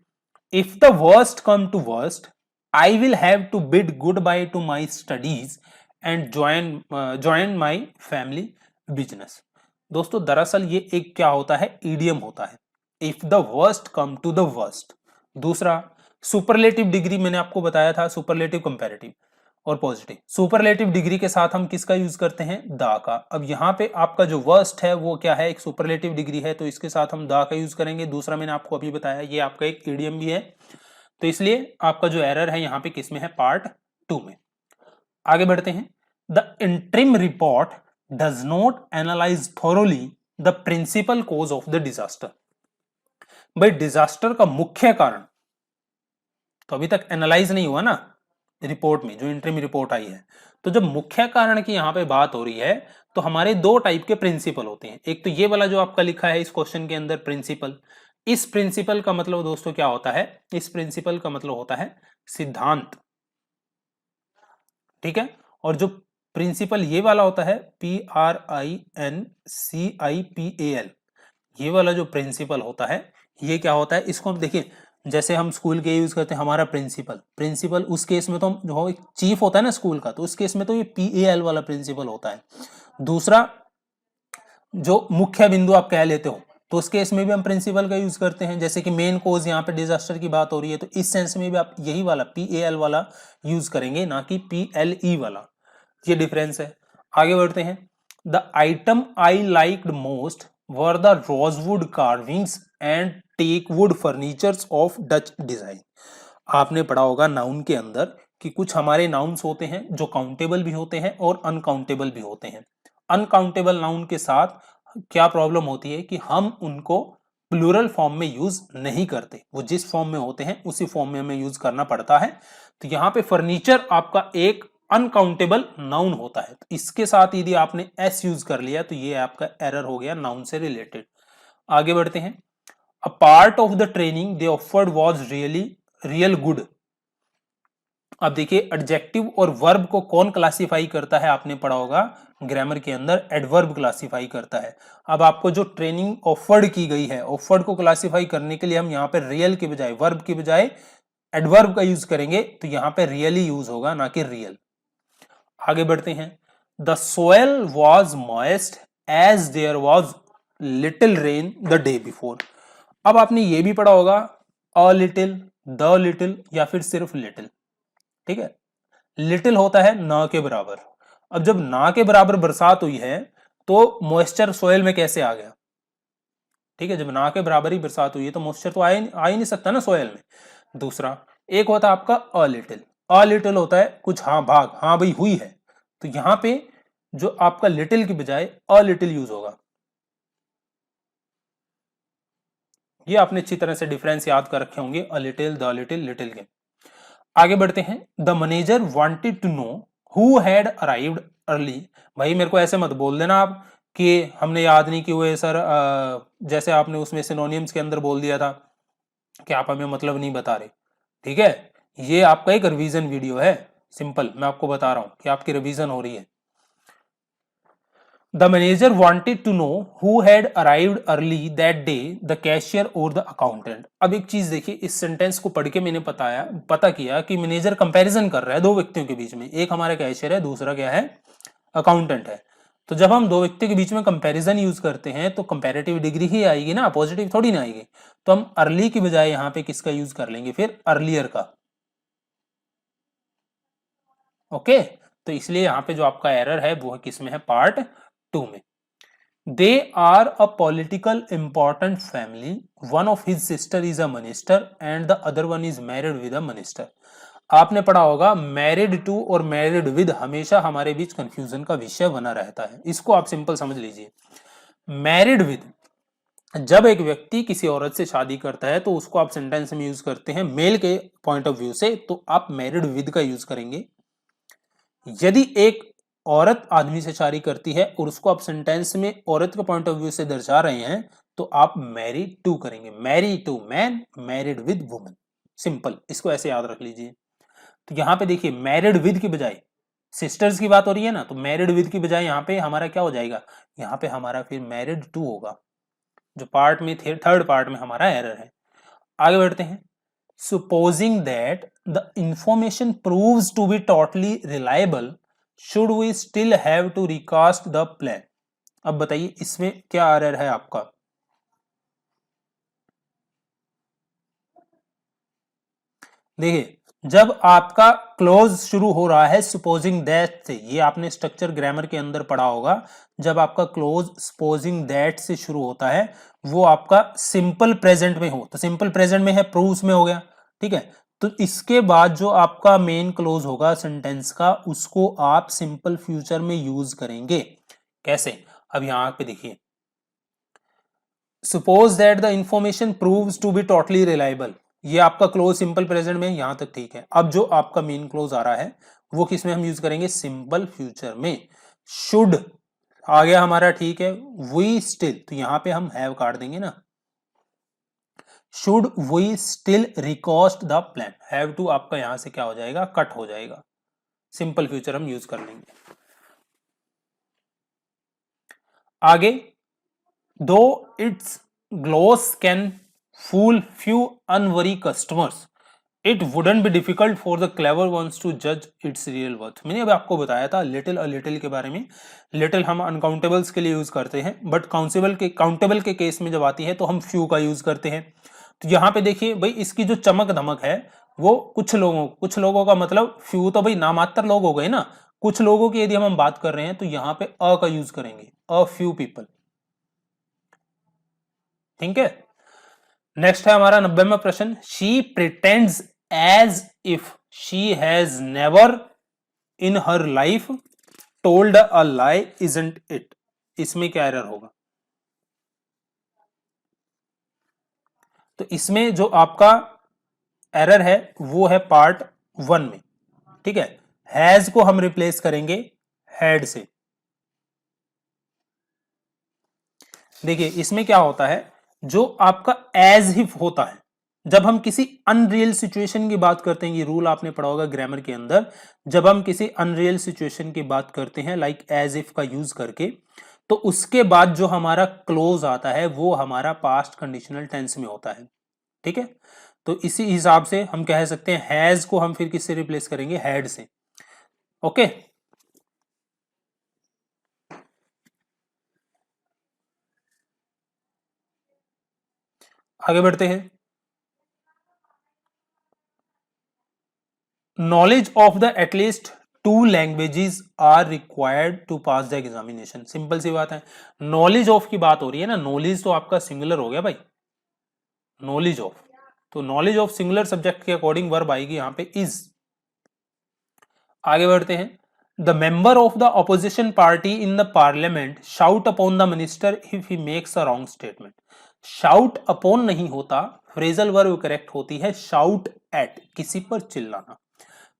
If the worst come to worst I will have to bid good bye to my studies and join my family business. दोस्तों दरअसल ये एक क्या होता है, ईडियम होता है, if the worst come to the worst. दूसरा सुपरलेटिव डिग्री, मैंने आपको बताया था सुपरलेटिव, कंपैरेटिव और पॉजिटिव। सुपरलेटिव डिग्री के साथ हम किसका यूज करते हैं, दा का। अब यहाँ पे आपका जो वर्स्ट है वो क्या है, एक सुपरलेटिव डिग्री है, तो इसके साथ हम दा का यूज करेंगे। दूसरा मैंने आपको अभी बताया ये आपका एक ईडियम भी है, तो इसलिए आपका जो एरर है यहाँ पे किसमें है, पार्ट 2 में। आगे बढ़ते हैं। The interim report does not analyse thoroughly the principal cause of the disaster. भाई डिजास्टर का मुख्य कारण तो अभी तक एनालाइज नहीं हुआ ना रिपोर्ट में, जो इंट्रीम रिपोर्ट आई है। तो जब मुख्य कारण की यहां पे बात हो रही है तो हमारे 2 टाइप के प्रिंसिपल होते हैं। एक तो ये वाला जो आपका लिखा है इस क्वेश्चन के अंदर प्रिंसिपल, इस प्रिंसिपल का मतलब दोस्तों क्या होता है, इस प्रिंसिपल का मतलब होता है सिद्धांत। ठीक है, और जो प्रिंसिपल ये वाला होता है PRINCIPAL, ये वाला जो प्रिंसिपल होता है ये क्या होता है, इसको हम देखिए जैसे हम स्कूल के यूज करते हैं हमारा प्रिंसिपल, प्रिंसिपल उस केस में तो हम जो एक चीफ होता है ना स्कूल का, तो उस केस में तो ये PAL वाला प्रिंसिपल होता है। दूसरा जो मुख्य बिंदु आप कह लेते हो तो उस केस में भी हम प्रिंसिपल का यूज करते हैं, जैसे कि मेन कोज यहाँ पे डिजास्टर की बात हो रही है तो इस सेंस में भी आप यही वाला PAL वाला यूज करेंगे, ना कि PLE वाला। ये डिफरेंस है। आगे बढ़ते हैं। The item I liked most were the rosewood carvings and teakwood furnitures of Dutch design. आपने पढ़ा होगा नाउन के अंदर कि कुछ हमारे नाउन्स होते हैं जो काउंटेबल भी होते हैं और अनकाउंटेबल भी होते हैं। अनकाउंटेबल नाउन के साथ क्या प्रॉब्लम होती है कि हम उनको प्लूरल फॉर्म में यूज नहीं करते, वो जिस फॉर्म में होते हैं उसी फॉर्म में हमें यूज करना पड़ता है। तो यहाँ पे फर्नीचर आपका एक अनकाउंटेबल नाउन होता है, तो इसके साथ यदि आपने एस यूज कर लिया तो ये आपका एरर हो गया नाउन से रिलेटेड। आगे बढ़ते हैं। A part of the training they offered was real good. अब देखिए एडजेक्टिव और वर्ब को कौन क्लासिफाई करता है, आपने पढ़ा होगा ग्रामर के अंदर एडवर्ब क्लासिफाई करता है। अब आपको जो ट्रेनिंग ऑफर्ड की गई है, ऑफर्ड को क्लासिफाई करने के लिए हम यहाँ पे रियल के बजाय, वर्ब के बजाय एडवर्ब का यूज करेंगे, तो यहाँ पे रियली यूज होगा ना कि रियल। आगे बढ़ते हैं। The soil was moist as there was little rain the day before. अब आपने ये भी पढ़ा होगा अ लिटिल, द लिटिल या फिर सिर्फ लिटिल। ठीक है, लिटिल होता है ना के बराबर। अब जब ना के बराबर बरसात हुई है तो मॉइस्चर सोयल में कैसे आ गया? ठीक है, जब ना के बराबर ही बरसात हुई है तो मॉइस्चर तो आ ही नहीं सकता ना सोयल में। दूसरा, एक होता है आपका अ लिटिल। अ लिटिल होता है कुछ हाँ भाग, हाँ भाई हुई है, तो यहां पे जो आपका लिटिल की बजाय अ लिटिल यूज होगा। ये आपने अच्छी तरह से डिफरेंस याद कर रखे होंगे, a little, the little, little के। आगे बढ़ते हैं। The manager wanted to know who had arrived early. भाई मेरे को ऐसे मत बोल देना आप कि हमने याद नहीं किए हुए सर, जैसे आपने उसमें सिनोनियम्स के अंदर बोल दिया था कि आप हमें मतलब नहीं बता रहे। ठीक है, ये आपका एक रिवीजन वीडियो है, सिंपल मैं आपको बता रहा हूं कि आपकी रिवीजन हो रही है। The manager wanted to know who had arrived early that day, the cashier और द अकाउंटेंट। अब एक चीज देखिए, इस सेंटेंस को पढ़ के मैंने पता किया कि मैनेजर कंपैरिजन कर रहा है दो व्यक्तियों के बीच में, एक हमारा कैशियर है, दूसरा क्या है, अकाउंटेंट है। तो जब हम दो व्यक्तियों के बीच में कंपैरिजन यूज करते हैं तो कंपैरेटिव डिग्री ही आएगी ना, पॉजिटिव थोड़ी ना आएगी। तो हम अर्ली की बजाय यहाँ पे किसका यूज कर लेंगे, फिर अर्लियर का। ओके, तो इसलिए यहाँ पे जो आपका एरर है वो किस में है, पार्ट 2 में। They are a political important family, one of his sister is a minister and the other one is married with a minister. आपने पढ़ा होगा मैरिड टू और मैरिड विद हमेशा हमारे बीच कंफ्यूजन का विषय बना रहता है, इसको आप सिंपल समझ लीजिए। मैरिड विद, जब एक व्यक्ति किसी औरत से शादी करता है तो उसको आप सेंटेंस में यूज करते हैं मेल के पॉइंट ऑफ व्यू से, तो आप मैरिड विद का यूज करेंगे। यदि एक औरत आदमी से शादी करती है और उसको आप सेंटेंस में औरत के पॉइंट ऑफ व्यू से दर्शा रहे हैं तो आप मैरी टू करेंगे, marry to man, married with woman. Simple, इसको ऐसे याद रख लीजिए। तो यहां पे देखिए मैरिड विद की बजाय, सिस्टर्स की बात हो रही है ना, तो मैरिड विद की बजाय यहां पे हमारा क्या हो जाएगा, यहां पे हमारा फिर मैरिड टू होगा, जो पार्ट में थर्ड पार्ट में हमारा एरर है। आगे बढ़ते हैं। Supposing that the information proves to be totally reliable, should we still have to recast the plan? अब बताइए इसमें क्या एरर है आपका। देखिए, जब आपका क्लोज शुरू हो रहा है सपोजिंग दैट से, ये आपने स्ट्रक्चर ग्रामर के अंदर पढ़ा होगा, जब आपका क्लोज सपोजिंग दैट से शुरू होता है वो आपका सिंपल प्रेजेंट में हो, तो सिंपल प्रेजेंट में है, प्रूव्स में हो गया। ठीक है, तो इसके बाद जो आपका मेन क्लोज होगा सेंटेंस का, उसको आप सिंपल फ्यूचर में यूज करेंगे। कैसे, अब यहां पे देखिए, suppose that the information proves to be totally reliable, ये आपका क्लोज सिंपल प्रेजेंट में, यहां तक ठीक है। अब जो आपका मेन क्लोज आ रहा है वो किस में हम यूज करेंगे, सिंपल फ्यूचर में। शुड आ गया हमारा, ठीक है। वी स्टिल, तो यहां पे हम हैव काट देंगे ना, should we still recast the plan, have to आपका यहां से क्या हो जाएगा, कट हो जाएगा, सिंपल फ्यूचर हम यूज कर लेंगे। आगे, though its gloss can fool few unwary customers, it wouldn't be difficult for the clever ones to जज इट्स रियल वर्थ। मैंने अभी आपको बताया था लिटिल अ लिटिल के बारे में। लिटिल हम अनकाउंटेबल्स के लिए यूज करते हैं, बट काउंटेबल के केस में जब आती है तो हम फ्यू का यूज करते हैं। तो यहाँ पे देखिए भाई, इसकी जो चमक धमक है वो कुछ लोगों का मतलब, फ्यू तो भाई नामात्र लोग हो गए ना, कुछ लोगों की यदि हम बात कर रहे हैं तो यहाँ पे अ का यूज करेंगे, अ फ्यू पीपल। ठीक है, नेक्स्ट है हमारा 90वां प्रश्न। She pretends as if she has never in her life told a lie, isn't it. इसमें क्या एरर होगा, तो इसमें जो आपका एरर है वो है पार्ट 1 में। ठीक है, हैज को हम रिप्लेस करेंगे हैड से। देखिए इसमें क्या होता है, जो आपका एज इफ होता है, जब हम किसी अनरियल सिचुएशन की बात करते हैं, ये रूल आपने पढ़ा होगा ग्रामर के अंदर, जब हम किसी अनरियल सिचुएशन की बात करते हैं लाइक एज इफ का यूज करके, तो उसके बाद जो हमारा क्लोज आता है वो हमारा पास्ट कंडीशनल टेंस में होता है। ठीक है, तो इसी हिसाब से हम कह सकते हैं हैज को हम फिर किससे रिप्लेस करेंगे, हैड से। ओके, आगे बढ़ते हैं। Knowledge of the at least 2 languages are required to pass the examination. Simple सी बात है, नॉलेज ऑफ की बात हो रही है ना, नॉलेज तो आपका सिंगुलर हो गया भाई, नॉलेज ऑफ, तो नॉलेज ऑफ सिंगुलर सब्जेक्ट के अकॉर्डिंग वर्ब आएगी यहां पे इज। आगे बढ़ते हैं, the member of the opposition party in the parliament shout upon the minister if he makes a wrong statement. Shout upon नहीं होता, फ्रेजल वर्ब करेक्ट होती है शाउट एट, किसी पर चिल्लाना।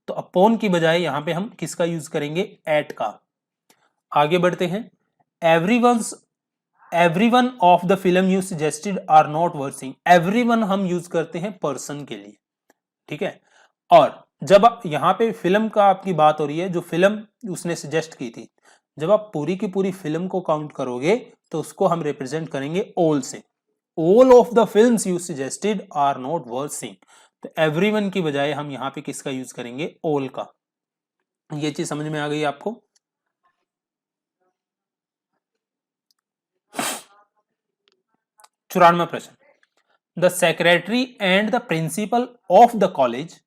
तो अपॉन की बजाय यहां पे हम किसका यूज करेंगे, एट का। आगे बढ़ते हैं, everyone's everyone of the film you suggested are not worth seeing. Everyone हम यूज करते हैं पर्सन के लिए, ठीक है। और जब यहां पे फिल्म का आपकी बात हो रही है, जो फिल्म उसने सजेस्ट की थी, जब आप पूरी की पूरी फिल्म को काउंट करोगे तो उसको हम रिप्रेजेंट करेंगे ऑल से। All of the films you suggested are not worth seeing, तो एवरीवन की बजाय हम यहां पे किसका यूज करेंगे, ऑल का। ये चीज समझ में आ गई आपको। 94वां प्रश्न, the secretary and the principal of the college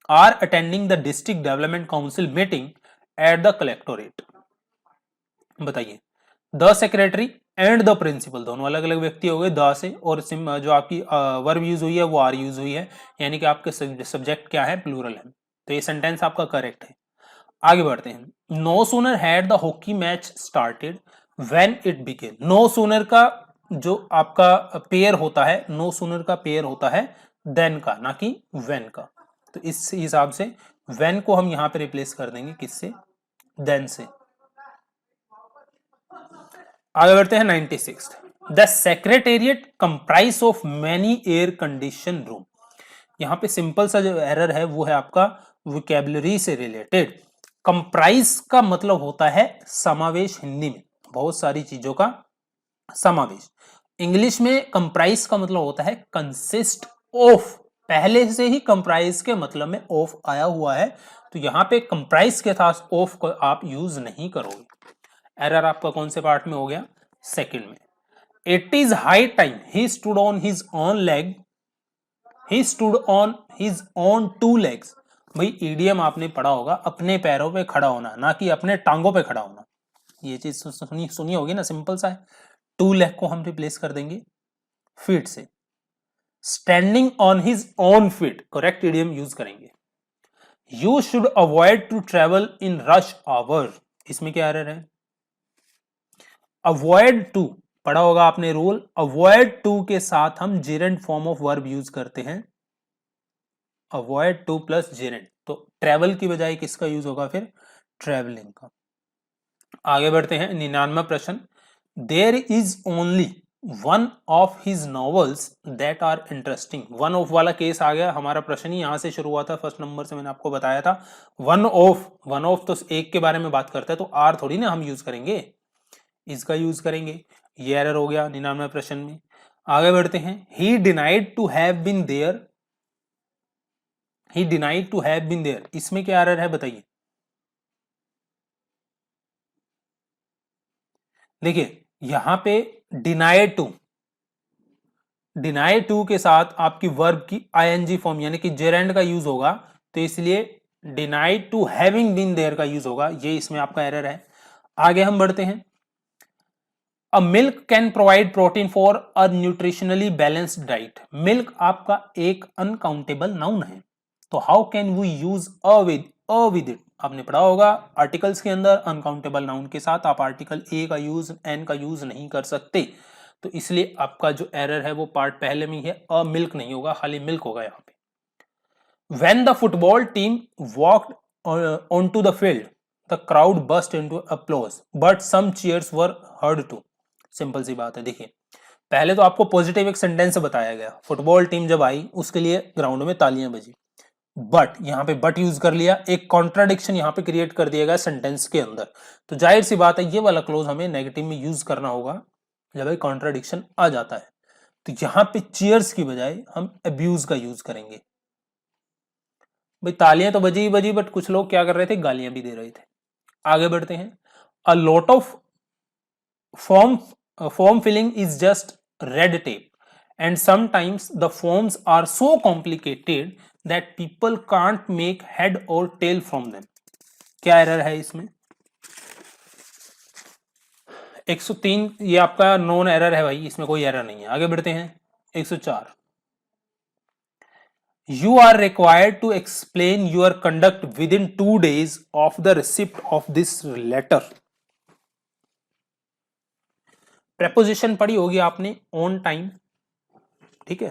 are attending the district development council meeting at the collectorate. बताइए, the secretary and the principal दोनों अलग अलग व्यक्ति हो गए द से, और जो आपकी वर्ब यूज हुई है वो आर यूज हुई है, यानी कि आपके सब्जेक्ट क्या है, प्लूरल है। तो ये सेंटेंस आपका करेक्ट है। आगे बढ़ते हैं, no sooner had the hockey match started when it began. No sooner का जो आपका पेयर होता है, नो सूनर का पेयर होता है देन का, ना कि व्हेन का। तो इस हिसाब से व्हेन को हम यहां पे रिप्लेस कर देंगे किससे, देन से। आगे बढ़ते हैं 96, the secretariat comprise of many air condition room. यहां पे सिंपल सा जो एरर है वो है आपका वोकैबुलरी से रिलेटेड। कंप्राइज का मतलब होता है समावेश, हिंदी में बहुत सारी चीजों का समावेश। इंग्लिश में कंप्राइज का मतलब होता है कंसिस्ट ऑफ, पहले से ही कंप्राइज के मतलब में ऑफ आया हुआ है, तो यहां पे कंप्राइज के साथ ऑफ को आप यूज नहीं करोगे। एरर आपका कौन से पार्ट में हो गया, सेकंड में। It is high time he stood on his own leg, he stood on his own 2 legs। भाई ईडीएम आपने पढ़ा होगा, अपने पैरों पे खड़ा होना, ना कि अपने टांगों पे खड़ा होना। ये चीज सुनी होगी ना, सिंपल सा है। 2 leg को हम रिप्लेस कर देंगे फीट से। Standing on his own feet, correct idiom use करेंगे। You should avoid to travel in rush hour, इसमें क्या एरर है, अवॉइड टू पढ़ा होगा आपने रूल, अवॉइड टू के साथ हम Geraint form of verb use करते हैं, अवॉइड टू प्लस जेरेंट। तो ट्रेवल की बजाय किसका यूज होगा फिर, ट्रेवलिंग का। आगे बढ़ते हैं 99वां प्रश्न, there is only one of his novels that are interesting. One of वाला केस आ गया, हमारा प्रश्न ही यहां से शुरू हुआ था, फर्स्ट नंबर से मैंने आपको बताया था। वन ऑफ तो एक के बारे में बात करता है, तो आर थोड़ी ना हम यूज करेंगे, इसका यूज करेंगे। ये एरर हो गया 99वें प्रश्न में। आगे बढ़ते हैं, he denied to have been there, he denied to have been there, इसमें क्या एरर है बताइए। देखिए यहां पे डिनाई टू के साथ आपकी वर्ब की आईएनजी फॉर्म यानी कि जेरेंड का यूज होगा, तो इसलिए denied to having been there का यूज होगा, ये इसमें आपका एरर है। आगे हम बढ़ते हैं, a milk can provide protein for a nutritionally balanced diet. Milk आपका एक अनकाउंटेबल नाउन है, तो how can we use a with it. आपने पढ़ा होगा आर्टिकल्स के अंदर अनकाउंटेबल नाउन के साथ आप आर्टिकल ए का यूज, एन का यूज नहीं कर सकते, तो इसलिए आपका जो एरर है वो पार्ट पहले में ही है, अ मिल्क नहीं होगा, खाली मिल्क होगा यहाँ पे। When the football team walked on to the field the crowd burst into applause but some cheers were heard too. Simple सी बात है, देखिए पहले तो आपको पॉजिटिव एक सेंटेंस बताया गया, फुटबॉल टीम जब आई उसके लिए ग्राउंड में तालियां बजी, बट यहां पे बट यूज कर लिया, एक कॉन्ट्राडिक्शन यहां पे क्रिएट कर दिया गया सेंटेंस के अंदर, तो जाहिर सी बात है ये वाला क्लोज हमें नेगेटिव में यूज करना होगा जब एक कॉन्ट्राडिक्शन आ जाता है। तो यहां पे चीयर्स की बजाय हम अब्यूज का यूज करेंगे। भाई तालियां तो बजी ही बजी, बट कुछ लोग क्या कर रहे थे, गालियां भी दे रहे थे। आगे बढ़ते हैं, a lot of form filling is just red tape and sometimes the forms are so complicated that people can't make head or tail from them. क्या एरर है इसमें? 103 ये आपका नॉन एरर है भाई, इसमें कोई एरर नहीं है। आगे बढ़ते हैं 104 You are required to explain your conduct within 2 days of the receipt of this letter. preposition पढ़ी होगी आपने on time, ठीक है।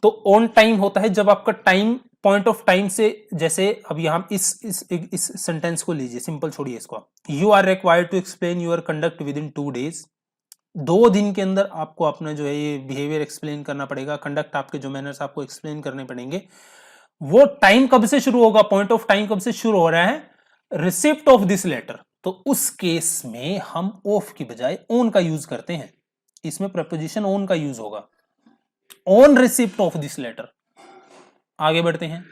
तो on time होता है जब आपका टाइम पॉइंट ऑफ टाइम से, जैसे अब यहां इस सेंटेंस को लीजिए, सिंपल छोड़िए इसको। You are required to explain your conduct within 2 days। 2 दिन के अंदर आपको अपना जो है ये बिहेवियर एक्सप्लेन करना पड़ेगा, कंडक्ट आपके जो मैनर्स आपको एक्सप्लेन करने पड़ेंगे। वो टाइम कब से शुरू होगा, पॉइंट ऑफ टाइम कब से शुरू हो रहा है? Receipt of this letter. तो उस केस में हम ऑफ की बजाय ऑन का यूज करते हैं, इसमें प्रपोजिशन ऑन का यूज होगा, on receipt of this letter. आगे बढ़ते हैं।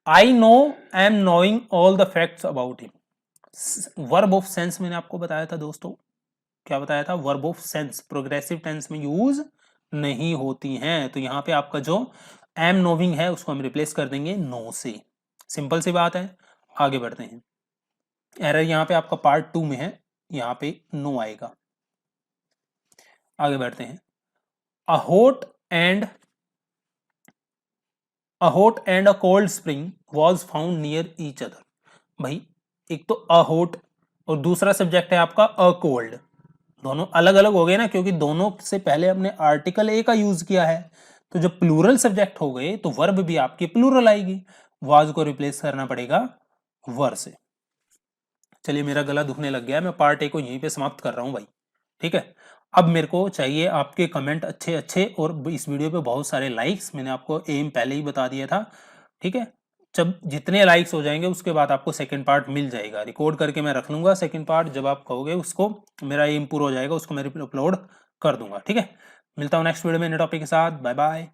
I know I am knowing all the facts about him. Verb of sense मैंने आपको बताया था दोस्तों, क्या बताया था? Verb of sense progressive tense में यूज नहीं होती हैं। तो यहां पे आपका जो एम नोविंग है उसको हम रिप्लेस कर देंगे नो से। सिंपल सी बात है। आगे बढ़ते हैं। एरर यहां पे आपका पार्ट 2 में है, यहां पे नो आएगा। आगे बढ़ते हैं। A hot and a cold spring was found near each other. भाई एक तो अ हॉट और दूसरा सब्जेक्ट है आपका अ कोल्ड, दोनों अलग अलग हो गए ना, क्योंकि दोनों से पहले हमने आर्टिकल ए का यूज किया है। तो जब प्लूरल सब्जेक्ट हो गए तो वर्ब भी आपकी प्लूरल आएगी, वाज को रिप्लेस करना पड़ेगा वर से। चलिए मेरा गला दुखने लग गया है, मैं पार्ट ए को यहीं पे समाप्त कर रहा हूं भाई, ठीक है। अब मेरे को चाहिए आपके कमेंट अच्छे अच्छे, और इस वीडियो पे बहुत सारे लाइक्स। मैंने आपको एम पहले ही बता दिया था, ठीक है। जब जितने लाइक्स हो जाएंगे उसके बाद आपको सेकंड पार्ट मिल जाएगा, रिकॉर्ड करके मैं रख लूंगा। सेकंड पार्ट जब आप कहोगे उसको, मेरा एम पूरा हो जाएगा, उसको मैं अपलोड कर दूंगा, ठीक है। मिलता हूं नेक्स्ट वीडियो में नए टॉपिक के साथ। Bye bye.